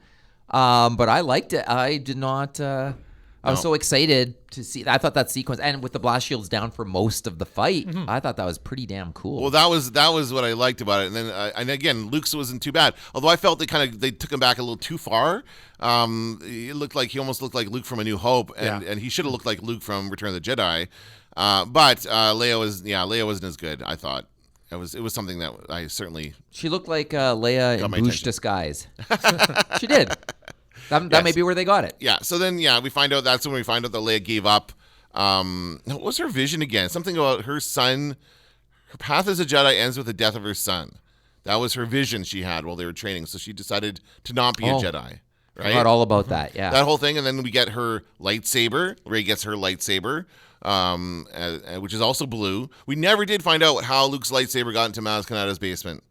but I liked it. I did not. I was so excited to see. I thought that sequence, and with the blast shields down for most of the fight, I thought that was pretty damn cool. Well, that was what I liked about it. And then and again, Luke's wasn't too bad. Although I felt they took him back a little too far. He almost looked like Luke from A New Hope, and he should have looked like Luke from Return of the Jedi. But Leia wasn't as good, I thought. It was something that I certainly. She looked like Leia in Bouche attention. disguise. She did. That may be where they got it. Yeah. So then, we find out. That's when we find out that Leia gave up. What was her vision again? Something about her son. Her path as a Jedi ends with the death of her son. That was her vision she had while they were training. So she decided to not be a Jedi. Right. I forgot all about that. Yeah. That whole thing, and then we get her lightsaber. Rey gets her lightsaber, which is also blue. We never did find out how Luke's lightsaber got into Maz Kanata's basement.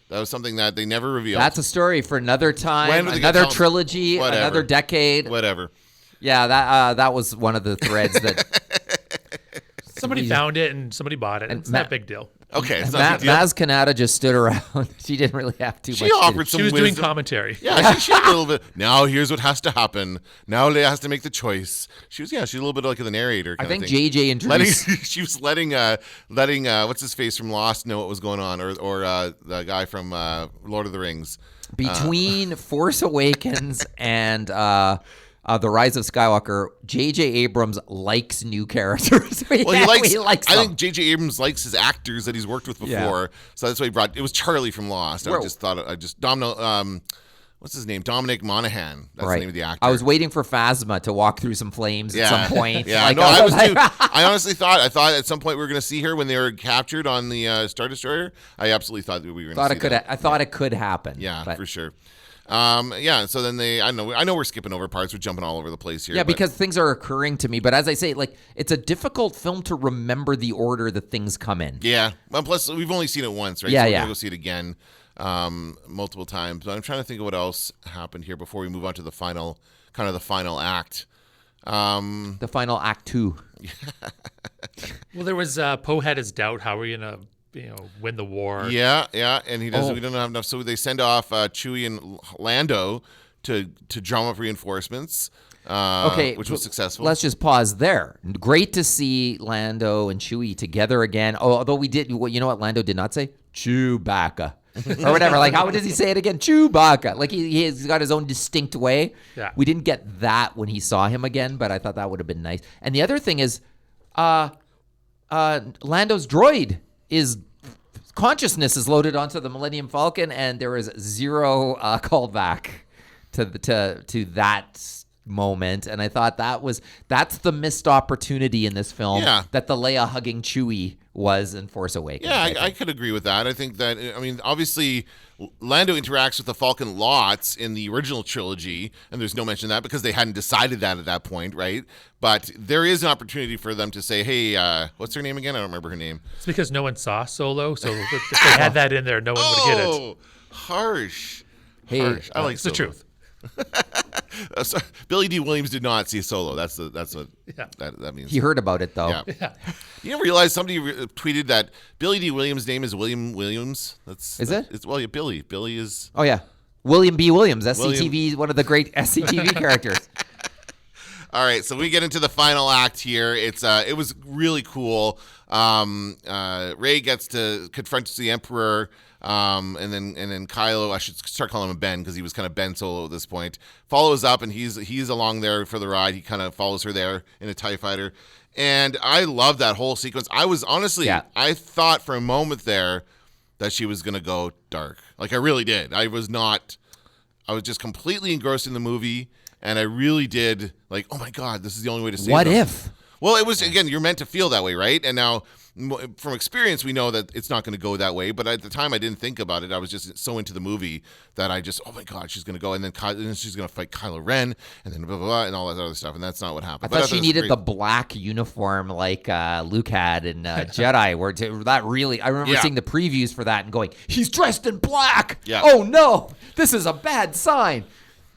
That was something that they never revealed. That's a story for another time, another trilogy, another decade. Whatever. Yeah, that was one of the threads that somebody found it and somebody bought it. It's not a big deal. Okay, it's not a big deal. Maz Kanata just stood around. She didn't really have too much. She offered some She was wisdom. doing commentary. Yeah, she had a little bit. Now here's what has to happen. Now Leia has to make the choice. She's a little bit like the narrator. I think of thing. JJ introduced. She was letting what's his face from Lost know what was going on, or the guy from Lord of the Rings. Between Force Awakens and The Rise of Skywalker, J.J. Abrams likes new characters. He likes them. I think J.J. Abrams likes his actors that he's worked with before, so that's why he brought. It was Charlie from Lost. What's his name? Dominic Monaghan. That's the name of the actor. I was waiting for Phasma to walk through some flames at some point. Yeah, I was too. I honestly thought at some point we were going to see her when they were captured on the Star Destroyer. I absolutely thought that we were going to see that. I thought it could happen. Yeah, for sure. So then I know we're skipping over parts. We're jumping all over the place here. Yeah, because things are occurring to me. But as I say, it's a difficult film to remember the order that things come in. Yeah. Well, plus we've only seen it once, right? Yeah, so we're going to go see it again multiple times. But I'm trying to think of what else happened here before we move on to the final act. The final act 2. Well, there was Poe had his doubt. How are we going to win the war? Yeah, and he doesn't. We don't have enough, so they send off Chewie and Lando to drum up reinforcements. Which was successful. Let's just pause there. Great to see Lando and Chewie together again. Although we did, you know what Lando did not say? Chewbacca. Or whatever. How does he say it again? Chewbacca. He's got his own distinct way. Yeah. We didn't get that when he saw him again, but I thought that would have been nice. And the other thing is, Lando's droid consciousness is loaded onto the Millennium Falcon, and there is zero callback to that moment. And I thought that's the missed opportunity in this film that the Leia hugging Chewie was in Force Awakens. Yeah, I could agree with that. I think that, obviously Lando interacts with the Falcon lots in the original trilogy, and there's no mention of that because they hadn't decided that at that point, right? But there is an opportunity for them to say, hey, what's her name again? I don't remember her name. It's because no one saw Solo, so if they had that in there, no one would get it. Oh, harsh. Hey, harsh. I like It's the Solo. truth. So, Billy D. Williams did not see Solo. That's what that means. He heard about it though. Yeah. You didn't realize somebody tweeted that Billy D. Williams' name is William Williams. Is it? It's Billy. Billy is. Oh yeah. William B. Williams, SCTV, one of the great SCTV characters. All right, so we get into the final act here. It was really cool. Rey gets to confront the Emperor, and then Kylo, I should start calling him Ben because he was kind of Ben Solo at this point, follows up, and he's along there for the ride. He kind of follows her there in a TIE fighter, and I love that whole sequence. I was honestly, I thought for a moment there that she was gonna go dark. Like I really did. I was just completely engrossed in the movie. And I really did like, oh my God, this is the only way to save them. What if? Well, it was, again, you're meant to feel that way, right? And now, from experience, we know that it's not going to go that way. But at the time, I didn't think about it. I was just so into the movie that I just, oh my God, she's going to go. And then she's going to fight Kylo Ren. And then blah, blah, blah, and all that other stuff. And that's not what happened. I thought she needed the black uniform like Luke had in Jedi. I remember seeing the previews for that and going, he's dressed in black. Yeah. Oh no, this is a bad sign.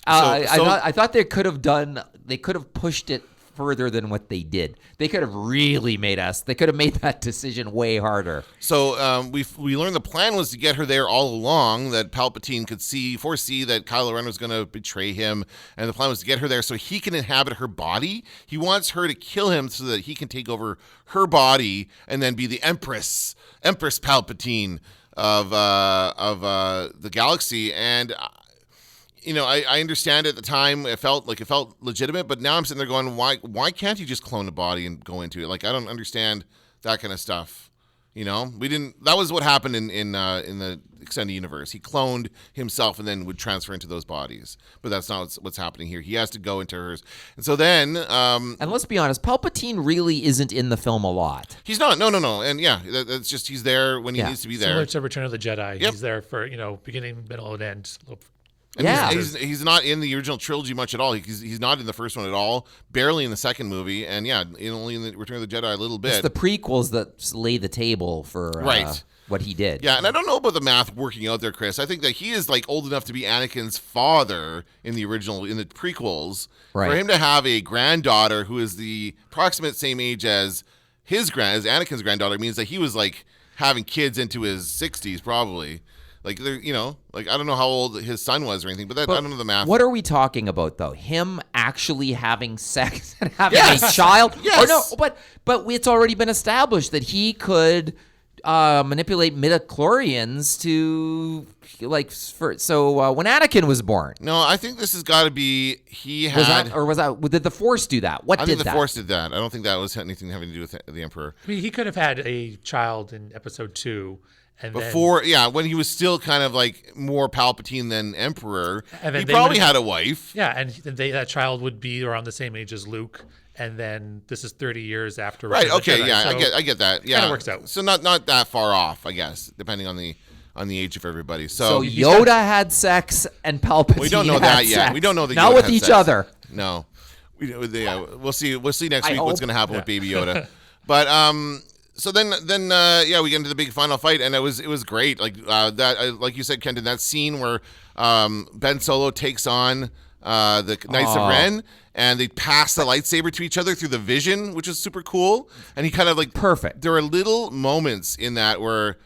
I thought they could have pushed it further than what they did. They could have really made that decision way harder. So we learned the plan was to get her there all along, that Palpatine could foresee that Kylo Ren was going to betray him, and the plan was to get her there so he can inhabit her body. He wants her to kill him so that he can take over her body and then be the Empress Palpatine of the galaxy. And I understand at the time it felt legitimate, but now I'm sitting there going, why can't he just clone a body and go into it? Like, I don't understand that kind of stuff. That was what happened in the extended universe. He cloned himself and then would transfer into those bodies. But that's not what's happening here. He has to go into hers. And so then... and let's be honest, Palpatine really isn't in the film a lot. He's not. No. And yeah, that's just he's there when he needs to be there. Similar to Return of the Jedi. Yep. He's there for, beginning, middle, and end. And he's not in the original trilogy much at all. He's not in the first one at all. Barely in the second movie, and only in the Return of the Jedi a little bit. It's the prequels that lay the table for what he did. Yeah, and I don't know about the math working out there, Chris. I think that he is like old enough to be Anakin's father in the prequels. Right. For him to have a granddaughter who is the approximate same age as Anakin's granddaughter means that he was like having kids into his 60s probably. Like, I don't know how old his son was or anything, but I don't know the math. What are we talking about, though? Him actually having sex and having a child? Yes. Or no, but it's already been established that he could manipulate midichlorians to, when Anakin was born. No, I think this has got to be, did the Force do that? I think the Force did that. I don't think that was anything having to do with the Emperor. I mean, he could have had a child in Episode 2. When he was still kind of like more Palpatine than Emperor, he probably had a wife. Yeah, and that child would be around the same age as Luke, and then this is 30 years after. Right. Okay. Yeah, I get that. Yeah, kind of works out. So not that far off, I guess, depending on the age of everybody. So Yoda had sex and Palpatine. We don't know that yet. We don't know that. Not Yoda with had each sex. Other. No. We'll see. We'll see next week what's going to happen with Baby Yoda. But So then, we get into the big final fight, and it was great. Like like you said, Kenton, that scene where Ben Solo takes on the Knights of Ren, and they pass the lightsaber to each other through the vision, which is super cool. And he kind of perfect. There are little moments in that where,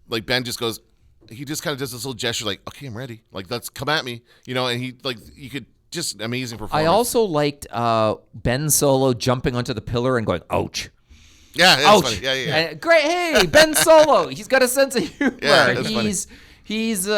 like, Ben just goes, he just kind of does this little gesture, like, okay, I'm ready. Like, let's come at me, and he you could. Just amazing performance. I also liked Ben Solo jumping onto the pillar and going, ouch. Yeah, that's funny. Yeah. Great. Hey, Ben Solo. He's got a sense of humor. Yeah, that's he's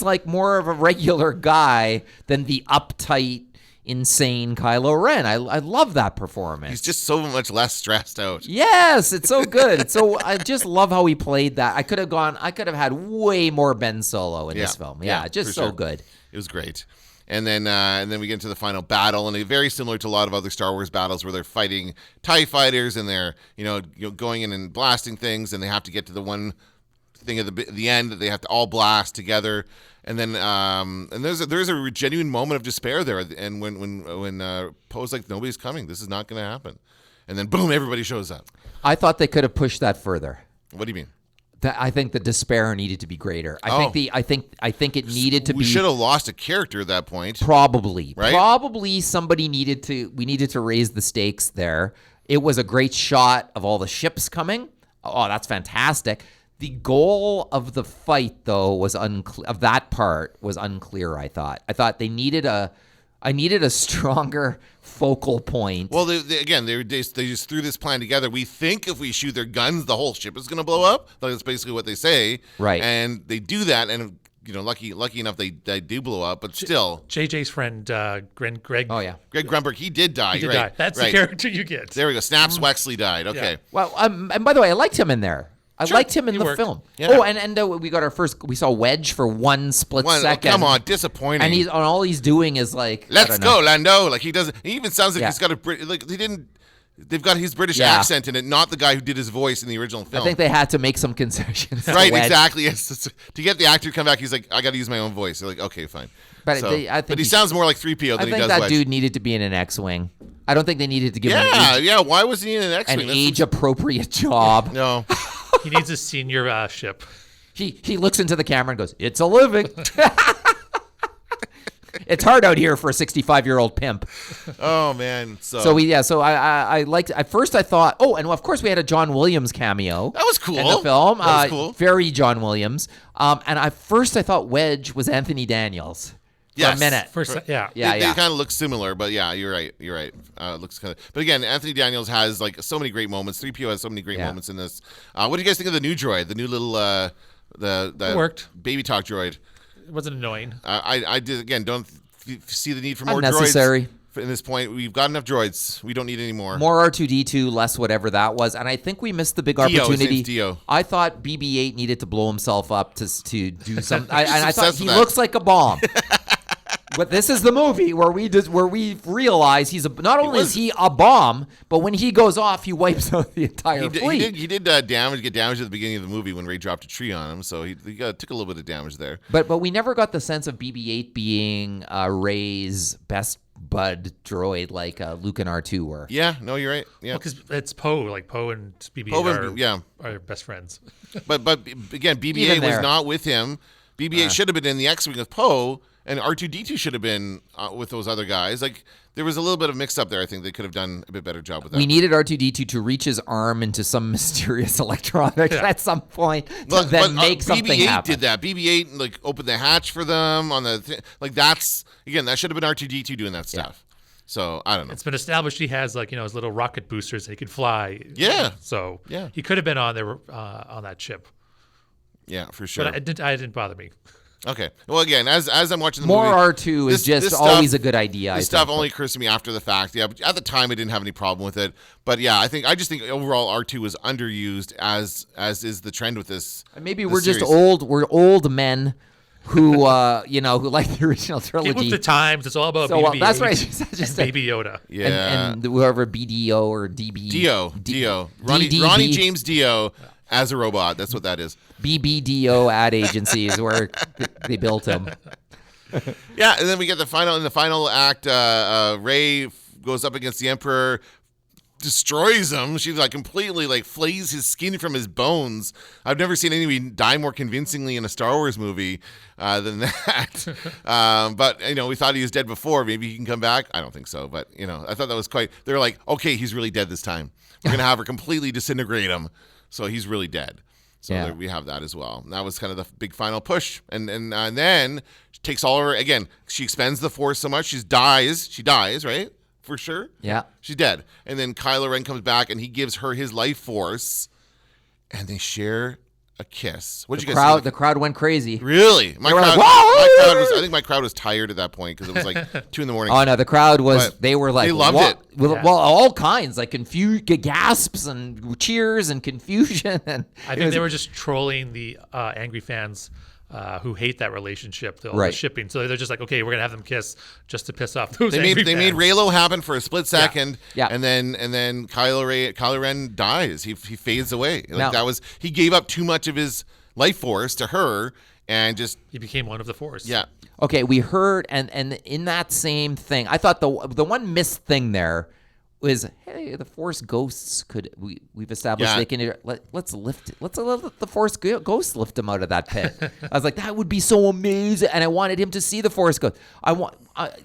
like more of a regular guy than the uptight, insane Kylo Ren. I love that performance. He's just so much less stressed out. Yes, it's so good. I just love how he played that. I could have had way more Ben Solo in this film. Yeah, just so good. It was great. And then we get into the final battle, and very similar to a lot of other Star Wars battles where they're fighting TIE fighters and they're going in and blasting things, and they have to get to the one thing at the end that they have to all blast together. And then and there's a genuine moment of despair there, and when Poe's like, nobody's coming, this is not going to happen, and then boom, everybody shows up. I thought they could have pushed that further. What do you mean? I think the despair needed to be greater. I think it needed to be. We should have lost a character at that point. Probably, right? Probably we needed to raise the stakes there. It was a great shot of all the ships coming. Oh, that's fantastic. The goal of the fight, though, was unclear. Of that part was unclear. I thought they needed I needed a stronger focal point. Well, they just threw this plan together. We think if we shoot their guns, the whole ship is going to blow up. That's basically what they say. Right. And they do that, and lucky enough they do blow up, but still. JJ's friend, Greg. Oh yeah, Greg Grunberg, he did die. He did right. die. That's right. the character you get. There we go. Snaps Wexley died. Okay. Yeah. Well, and by the way, I liked him in there. I liked him in the worked. film. Yeah. Oh, and we got we saw Wedge for one split second. Oh, come on, disappointing. And all he's doing is like, let's go, Lando. Like he doesn't. He even sounds like he's got they've got his British accent in it, not the guy who did his voice in the original film. I think they had to make some concessions. Right, Wedge. exactly. Yes. To get the actor to come back, he's like, I got to use my own voice. They're like, okay, fine. But I think he sounds more like 3PO than he does I think that Wedge. dude needed to be in an X-wing. I don't think they needed to give him Why was he in an X-wing? an age-appropriate job. No. He needs a senior ship. He looks into the camera and goes, "It's a living." It's hard out here for a 65-year-old pimp. Oh man. So I liked. At first, I thought, and of course, we had a John Williams cameo. That was cool. In the film, that was cool. Very John Williams. And at first, I thought Wedge was Anthony Daniels. For a minute. They They kind of look similar, but yeah, you're right. It looks kind of. But again, Anthony Daniels has like so many great moments. 3PO has so many great moments in this. What do you guys think of the new droid? The new little It worked. baby talk droid. It wasn't annoying. I did again. Don't see the need for more Unnecessary. droids. At this point, we've got enough droids. We don't need any more. More R2D2, less whatever that was, and I think we missed the big opportunity. His name's Dio. I thought BB-8 needed to blow himself up to do something. I thought obsessed he with that. looks like a bomb. But this is the movie where we realize not only is he a bomb, but when he goes off, he wipes out the entire fleet. He did get damage at the beginning of the movie when Rey dropped a tree on him, so he took a little bit of damage there. But we never got the sense of BB-8 being Rey's best bud droid like Luke and R2 were. Yeah, no, you're right. Yeah, Because it's Poe. Like Poe and BB-8 are best friends. but again, BB-8 was not with him. BB-8 should have been in the X-wing with Poe, and R2D2 should have been with those other guys. Like there was a little bit of mix up there. I think they could have done a bit better job with that. We needed R2D2 to reach his arm into some mysterious electronics at some point to then make something BB-8 happen. did that. BB-8 like opened the hatch for them on the that's again that should have been R2D2 doing that stuff. So I don't know. It's been established he has his little rocket boosters that he could fly. Yeah. So yeah, he could have been on there on that ship. Yeah, for sure. But it didn't bother me. Okay. Well, again, as I'm watching the More movie, R2 is just always a good idea. This stuff only occurs to me after the fact. Yeah, but at the time I didn't have any problem with it. But yeah, I just think overall R2 is underused as is the trend with this. Maybe this we're series. just old. We're old men who who like the original trilogy. Get with the times. It's all about BB-8 that's right. Just Baby Yoda. Yeah. And whoever BDO or DB. Dio. Ronnie James Dio as a robot. That's what that is. BBDO ad agencies where they built him. Yeah, and then we get the final act. Rey goes up against the Emperor, destroys him. She completely flays his skin from his bones. I've never seen anybody die more convincingly in a Star Wars movie than that. But we thought he was dead before. Maybe he can come back. I don't think so. But I thought that was quite. They're like, okay, he's really dead this time. We're gonna have her completely disintegrate him, so he's really dead. So there we have that as well. And that was kind of the big final push. And then she takes all her, again, she expends the Force so much, she dies, right? For sure? Yeah. She's dead. And then Kylo Ren comes back and he gives her his life force and they share a kiss. What did you guys think? The crowd went crazy. Really? I think my crowd was tired at that point because it was like 2 a.m. Oh no, the crowd was. They were like, they loved it. Well, all kinds, like gasps and cheers and confusion. And I think they were just trolling the angry fans who hate that relationship, the shipping. So they're just like, okay, we're gonna have them kiss just to piss off those. They made Reylo happen for a split second, yeah. and then Kylo Ren dies. He fades away. He gave up too much of his life force to her, and just he became one of the Force. Yeah. Okay, we heard, and in that same thing, I thought the one missed thing there was, hey, the Force ghosts we've established they can let's lift it. Let's let the Force ghosts lift him out of that pit. I was like, that would be so amazing, and I wanted him to see the Force ghost. I want,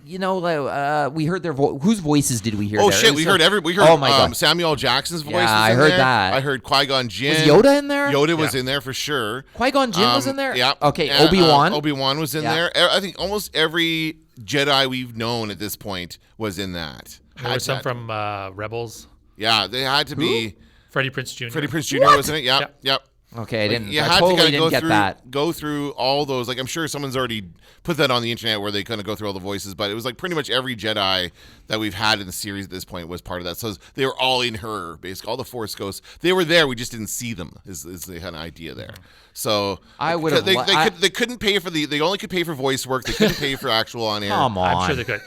we heard their whose voices did we hear? Oh there? shit, we heard oh my God. Samuel L. Jackson's voice. Yeah, was I in heard there. that. I heard Qui-Gon Jinn. Was Yoda in there? Yoda was in there for sure. Qui-Gon Jinn was in there. Yeah. Okay, Obi-Wan. Obi-Wan was in there. I think almost every Jedi we've known at this point was in that. There were some from Rebels. Yeah, they had to be. Freddie Prinze Jr. Freddie Prinze Jr. was in it. Yep. Okay, I didn't. You I had totally to didn't get that. Go through all those. Like, I'm sure someone's already put that on the internet where they kind of go through all the voices, but it was like pretty much every Jedi that we've had in the series at this point was part of that. So they were all in her, basically. All the Force ghosts, they were there. We just didn't see them. Is the kind of idea there. So I would have. They couldn't pay for They only could pay for voice work. They couldn't pay for actual on air. Come on. I'm sure they could.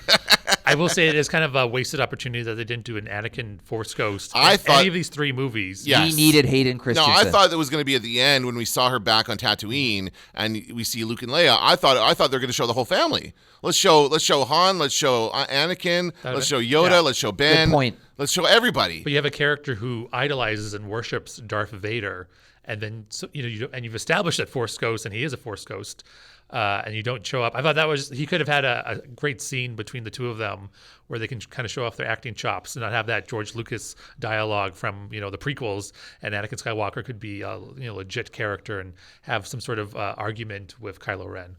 I will say it is kind of a wasted opportunity that they didn't do an Anakin Force Ghost in any of these 3 movies. Yes. We needed Hayden Christensen. No, I thought that was going to be at the end when we saw her back on Tatooine and we see Luke and Leia. I thought they're going to show the whole family. Let's show Han. Let's show Anakin. Let's show Yoda. Yeah. Let's show Ben. Good point. Let's show everybody. But you have a character who idolizes and worships Darth Vader, and then you've established that Force Ghost, and he is a Force Ghost, and you don't show up. I thought he could have had a great scene between the two of them where they can kind of show off their acting chops and not have that George Lucas dialogue from the prequels, and Anakin Skywalker could be a legit character and have some sort of argument with Kylo Ren.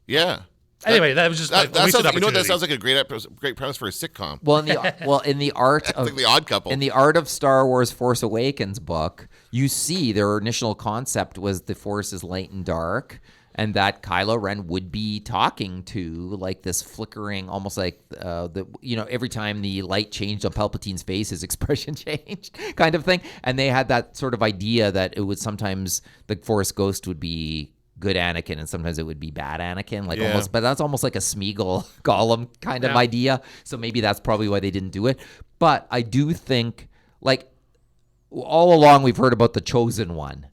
Yeah. Anyway, that was just a wasted opportunity. That sounds like a great premise for a sitcom. Well, in the art of like The Odd Couple. In the Art of Star Wars Force Awakens book, you see their initial concept was the Force is light and dark, and that Kylo Ren would be talking to like this flickering, almost like every time the light changed on Palpatine's face, his expression changed, kind of thing. And they had that sort of idea that it would sometimes the Force ghost would be good Anakin and sometimes it would be bad Anakin, but that's almost like a Smeagol Gollum kind of idea. So maybe that's probably why they didn't do it. But I do think, like, all along we've heard about the Chosen One,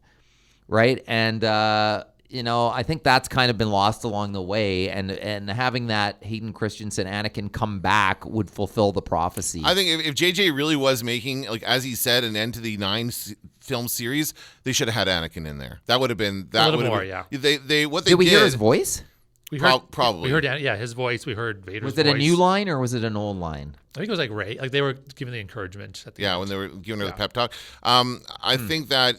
right? And I think that's kind of been lost along the way, and having that Hayden Christensen Anakin come back would fulfill the prophecy. I think if JJ really was making, like as he said, an end to the 9 film series, they should have had Anakin in there. That would have been a little more. Yeah. Did we hear his voice? We heard, probably. We heard, his voice. We heard Vader's voice. Was it a new line or was it an old line? I think it was like Ray. Like they were giving the encouragement at the end. When they were giving her the pep talk. I think that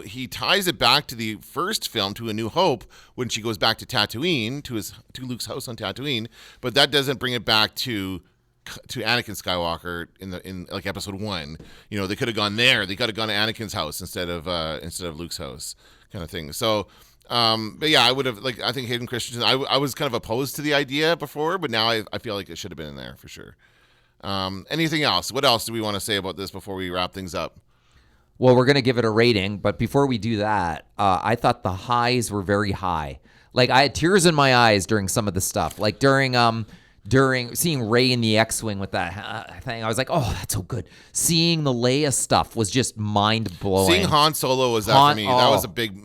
he ties it back to the first film, to A New Hope, when she goes back to Tatooine, to Luke's house on Tatooine, but that doesn't bring it back to Anakin Skywalker in like episode 1. They could have gone there. They could have gone to Anakin's house instead of Luke's house, kind of thing. So. But yeah, I would have I think Hayden Christensen. I was kind of opposed to the idea before, but now I feel like it should have been in there for sure. Anything else? What else do we want to say about this before we wrap things up? Well, we're gonna give it a rating, but before we do that, I thought the highs were very high. Like I had tears in my eyes during some of the stuff. Like during seeing Rey in the X-Wing with that thing, I was like, oh, that's so good. Seeing the Leia stuff was just mind-blowing. Seeing Han Solo was that for me. That was a big,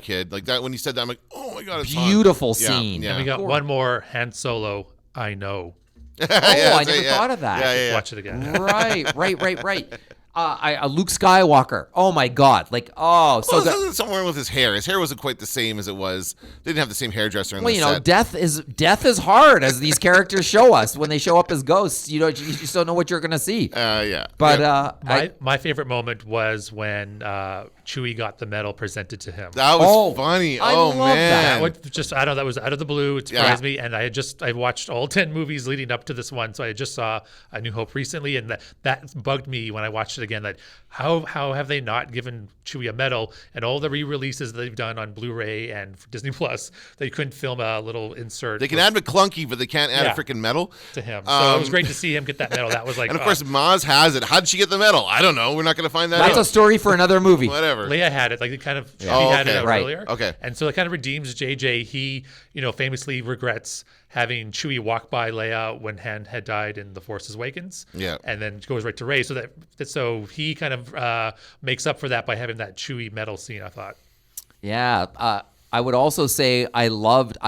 kid. Like that, when he said that, I'm like, oh my God, it's beautiful Han. scene. Yeah. And we got one more Han Solo, I know. I never thought of that. Yeah. Watch it again. Right. Luke Skywalker. Oh my God! Somewhere with his hair. His hair wasn't quite the same as it was. They didn't have the same hairdresser in the set. Death is hard, as these characters show us when they show up as ghosts. You just don't know what you're gonna see. But my favorite moment was when Chewie got the medal presented to him. That was funny. I love man, that was out of the blue. It surprised me, and I watched all 10 movies leading up to this one, so I just saw A New Hope recently, and that bugged me when I watched it again. That how have they not given Chewie a medal? And all the re-releases that they've done on Blu-ray and Disney Plus, they couldn't film a little insert. They can add McClunky, but they can't add a freaking medal to him. So it was great to see him get that medal. That was like, and of course, Maz has it. How did she get the medal? I don't know. We're not going to find that. That's a story for another movie. Whatever. Leia had it. Like it kind of, she had it earlier. Okay. And so it kind of redeems JJ. He, famously regrets having Chewie walk by Leia when Han had died in The Force Awakens. Yeah. And then goes right to Rey. So he kind of makes up for that by having that Chewie medal scene, I thought. Yeah. I would also say I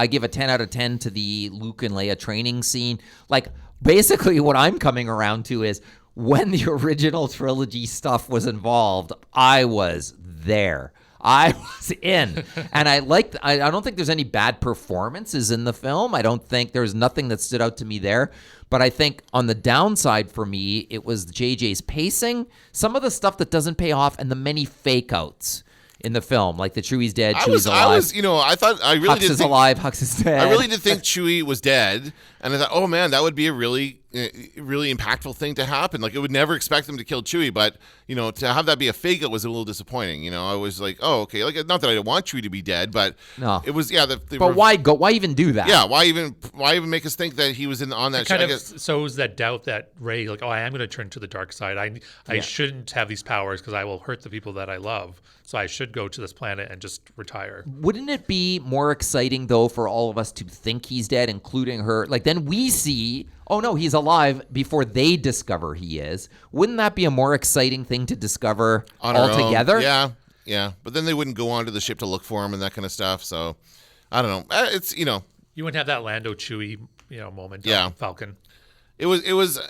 give a 10 out of 10 to the Luke and Leia training scene. Like, basically what I'm coming around to is when the original trilogy stuff was involved, I was there. I was in. And I don't think there's any bad performances in the film. I don't think there's nothing that stood out to me there. But I think on the downside for me, it was JJ's pacing, some of the stuff that doesn't pay off, and the many fake outs in the film, like the Chewie's dead, Chewie's alive. I really Hux did is think alive, Hux is dead. I really did think Chewie was dead, and I thought, oh man, that would be a really impactful thing to happen. Like, I would never expect them to kill Chewie, but to have that be a fake out was a little disappointing. I was like, oh, okay. Like, not that I didn't want Chewie to be dead, but no, it was but why go? Why even do that? Yeah, why even make us think that he was on that? It kind of sows that doubt that Rey, like, oh, I am going to turn to the dark side. I shouldn't have these powers because I will hurt the people that I love. So I should go to this planet and just retire. Wouldn't it be more exciting, though, for all of us to think he's dead, including her? Like, then we see, oh, no, he's alive before they discover he is. Wouldn't that be a more exciting thing to discover altogether? Yeah. But then they wouldn't go onto the ship to look for him and that kind of stuff. So, I don't know. It's, You wouldn't have that Lando Chewie, moment on Falcon. It was.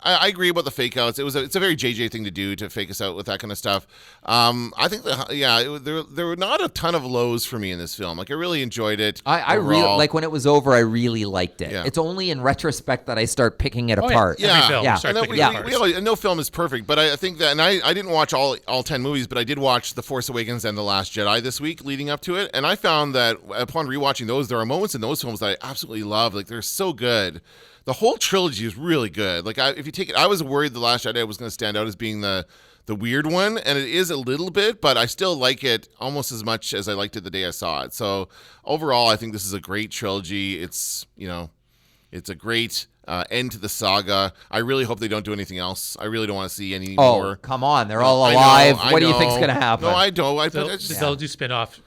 I agree about the fake outs. It's a very JJ thing to do, to fake us out with that kind of stuff. I think there were not a ton of lows for me in this film. Like, I really enjoyed it. I really like when it was over. I really liked it. Yeah. It's only in retrospect that I start picking it apart. No film is perfect, but I think that, and I didn't watch all 10 movies, but I did watch The Force Awakens and The Last Jedi this week leading up to it, and I found that upon rewatching those, there are moments in those films that I absolutely love. Like, they're so good. The whole trilogy is really good. Like, if you take it, I was worried The Last Jedi was going to stand out as being the weird one, and it is a little bit, but I still like it almost as much as I liked it the day I saw it. So overall, I think this is a great trilogy. It's it's a great end to the saga. I really hope they don't do anything else. I really don't want to see any more. Oh, come on. They're all alive. I what do you think's going to happen? No, I don't. They'll do spin-off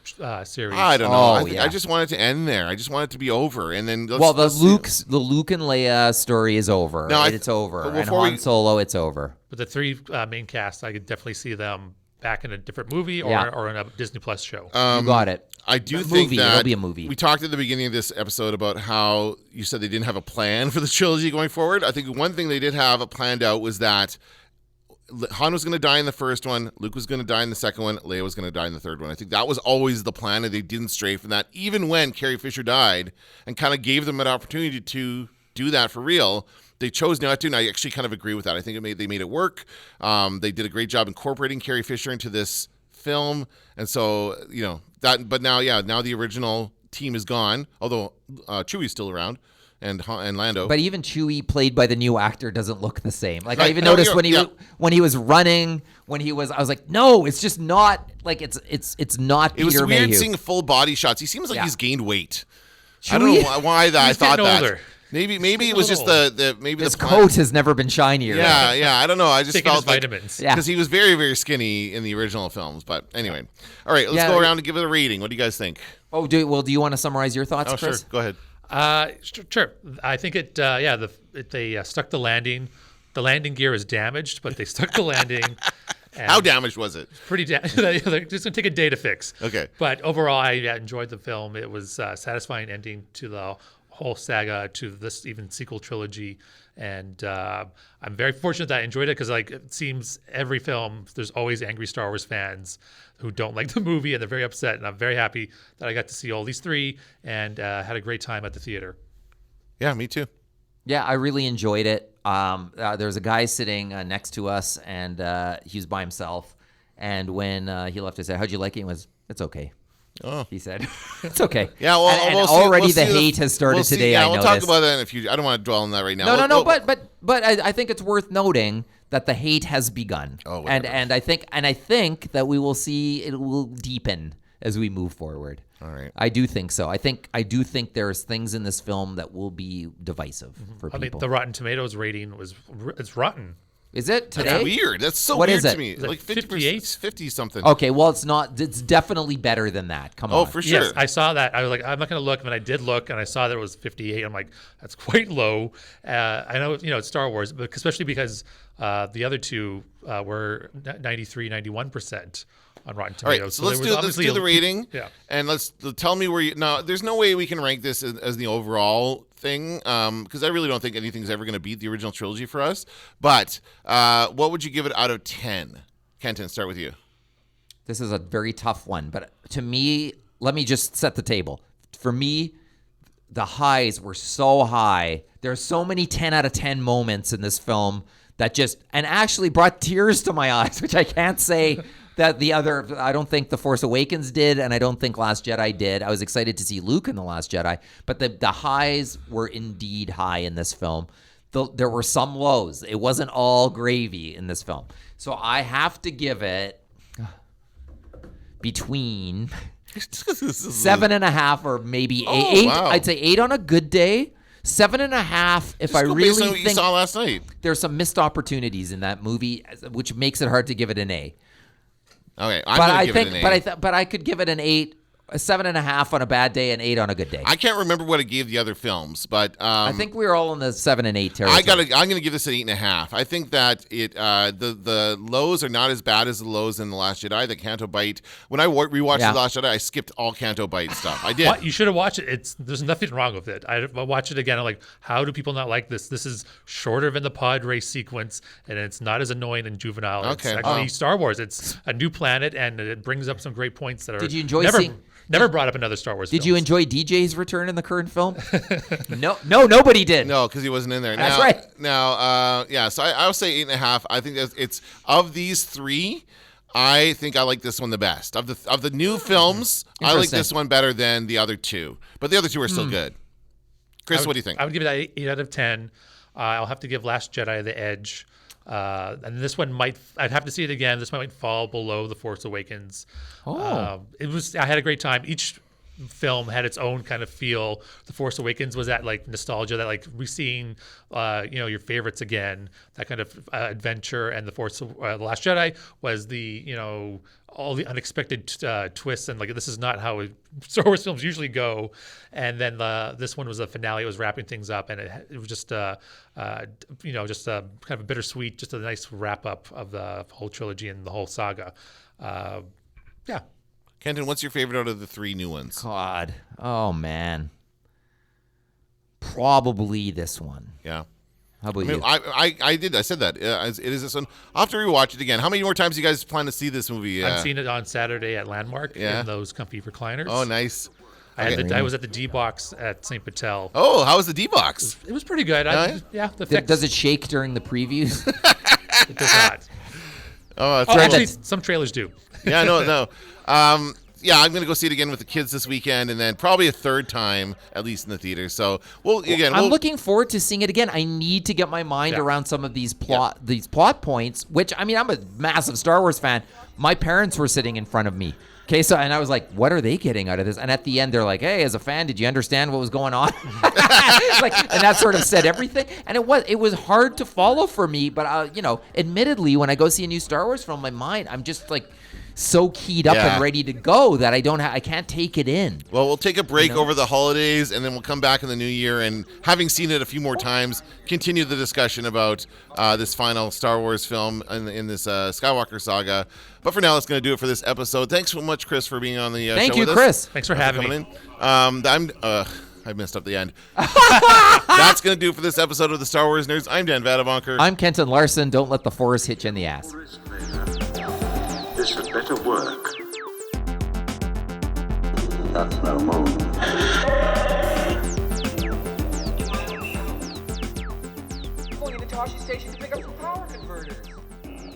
series. I don't know. I just want it to end there. I just want it to be over. And then the Luke and Leia story is over. No, it's over. And Han Solo, it's over. But the three main cast, I could definitely see them back in a different movie or in a Disney Plus show. You got it. I do think that it'll be a movie. We talked at the beginning of this episode about how you said they didn't have a plan for the trilogy going forward. I think one thing they did have planned out was that Han was going to die in the first one, Luke was going to die in the second one, Leia was going to die in the third one. I think that was always the plan, and they didn't stray from that, even when Carrie Fisher died, and kind of gave them an opportunity to do that for real. They chose not to, and I actually kind of agree with that. I think they made it work. They did a great job incorporating Carrie Fisher into this film, and so that. But now the original team is gone. Although Chewie's still around, and Lando. But even Chewie, played by the new actor, doesn't look the same. Like, I even noticed when he was running, I was like, no, it's just not like it's not Peter Mayhew. It was weird seeing full body shots. He seems like he's gained weight. Chewie, I don't know why that. I thought that. Older. Maybe it was just his coat has never been shinier. Yeah. I don't know. I just taking felt his vitamins. Because he was very, very skinny in the original films. But anyway, all right, let's go around and give it a rating. What do you guys think? Oh, do you want to summarize your thoughts, Chris? Sure. Go ahead. Sure. I think it. They stuck the landing. The landing gear is damaged, but they stuck the landing. How damaged was it? Pretty damaged. They're just gonna take a day to fix. Okay. But overall, I enjoyed the film. It was a satisfying ending to the whole saga, to this even sequel trilogy, and I'm very fortunate that I enjoyed it, because it seems every film there's always angry Star Wars fans who don't like the movie and they're very upset, and I'm very happy that I got to see all these three and had a great time at the theater. Yeah, me too. Yeah, I really enjoyed it. There was a guy sitting next to us, and he was by himself, and when he left, I said, "How'd you like it?" He was, "It's okay." Oh, he said, "It's okay." Yeah, well, and already the hate has started today. Yeah, we'll talk about that in a few. I don't want to dwell on that right now. No. But I think it's worth noting that the hate has begun. Oh, and I think that we will see it will deepen as we move forward. All right. I do think so. I do think there's things in this film that will be divisive for people. I mean, the Rotten Tomatoes rating it's rotten. Is it today? That's weird. That's so what weird is it? to me. Like 58, 50 something. Okay, well, it's not. It's definitely better than that. Come on. Oh, for sure. Yes, I saw that. I was like, I'm not going to look, but I did look, and I saw that it was 58. I'm like, that's quite low. I know, it's Star Wars, but especially because the other two were 93, 91%. on Rotten All right, Tomatoes. so let's there was do obviously the rating. Yeah. And tell me where you. Now, there's no way we can rank this as the overall thing, because I really don't think anything's ever going to beat the original trilogy for us. But what would you give it out of 10? Kenton, start with you. This is a very tough one, but to me, let me just set the table. For me, the highs were so high. There's so many 10 out of 10 moments in this film that and actually brought tears to my eyes, which I can't say that I don't think The Force Awakens did, and I don't think Last Jedi did. I was excited to see Luke in The Last Jedi, but the highs were indeed high in this film. There were some lows. It wasn't all gravy in this film. So I have to give it between 7.5 or maybe 8. Wow. I'd say 8 on a good day. 7.5 if I Just go based on really what you think saw last night. there's some missed opportunities in that movie, which makes it hard to give it an A. Okay, I'm going to give it an 8. But I could give it an 8, a 7.5 on a bad day, and 8 on a good day. I can't remember what it gave the other films, but I think we were all in the 7 and 8 territory. I'm going to give this an 8.5. I think that the lows are not as bad as the lows in The Last Jedi. The Canto Bite. When I rewatched The Last Jedi, I skipped all Canto Bite stuff. I did. You should have watched it. There's nothing wrong with it. I watched it again. I'm like, how do people not like this? This is shorter than the pod race sequence, and it's not as annoying and juvenile. Okay. It's actually Star Wars. It's a new planet, and it brings up some great points that are. Did you enjoy Never brought up another Star Wars. Did you enjoy DJ's return in the current film? No, nobody did. No, because he wasn't in there. That's right. Now, so I would say 8.5. I think it's of these three. I think I like this one the best of the new films. I like this one better than the other two, but the other two are still good. Chris, what do you think? I would give it an 8 out of 10. I'll have to give Last Jedi the edge. And this one I'd have to see it again. This one might fall below The Force Awakens. I had a great time. Each film had its own kind of feel. The Force Awakens was that like nostalgia, that like re-seeing, your favorites again, that kind of adventure. And The Last Jedi was the, all the unexpected twists, and like this is not how Star Wars films usually go. And then this one was a finale; it was wrapping things up, and it was just just a kind of a bittersweet, just a nice wrap up of the whole trilogy and the whole saga. Yeah. Kenton, what's your favorite out of the three new ones? God, oh man, probably this one. Yeah. How about you? I said that. It is this one. I'll have to rewatch it again. How many more times do you guys plan to see this movie? I've seen it on Saturday at Landmark in those comfy recliners. Oh, nice. I was at the D box at St. Patel. Oh, how was the D box? It was pretty good. Does it shake during the previews? It does not. Actually, some trailers do. Yeah, no. I'm going to go see it again with the kids this weekend, and then probably a third time, at least in the theater. So, I'm looking forward to seeing it again. I need to get my mind around some of these plot points, which, I mean, I'm a massive Star Wars fan. My parents were sitting in front of me. Okay, and I was like, what are they getting out of this? And at the end, they're like, hey, as a fan, did you understand what was going on? And that sort of said everything. And it was hard to follow for me, but, admittedly, when I go see a new Star Wars film, my mind, I'm just like so keyed up and ready to go that I can't take it in. Well, we'll take a break over the holidays, and then we'll come back in the new year, and having seen it a few more times, continue the discussion about this final Star Wars film in this Skywalker saga. But for now, that's going to do it for this episode. Thanks so much, Chris, for being on the show Thank you, with Chris. Us. Thanks for having me. I messed up the end. That's going to do it for this episode of the Star Wars Nerds. I'm Dan Vadabonker. I'm Kenton Larson. Don't let the Force hit you in the ass. This had better work. That's no moon. Going into Toshi Station to pick up some power converters.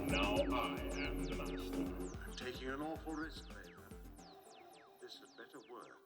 Now I am the master. I'm taking an awful risk, Vader. This had better work.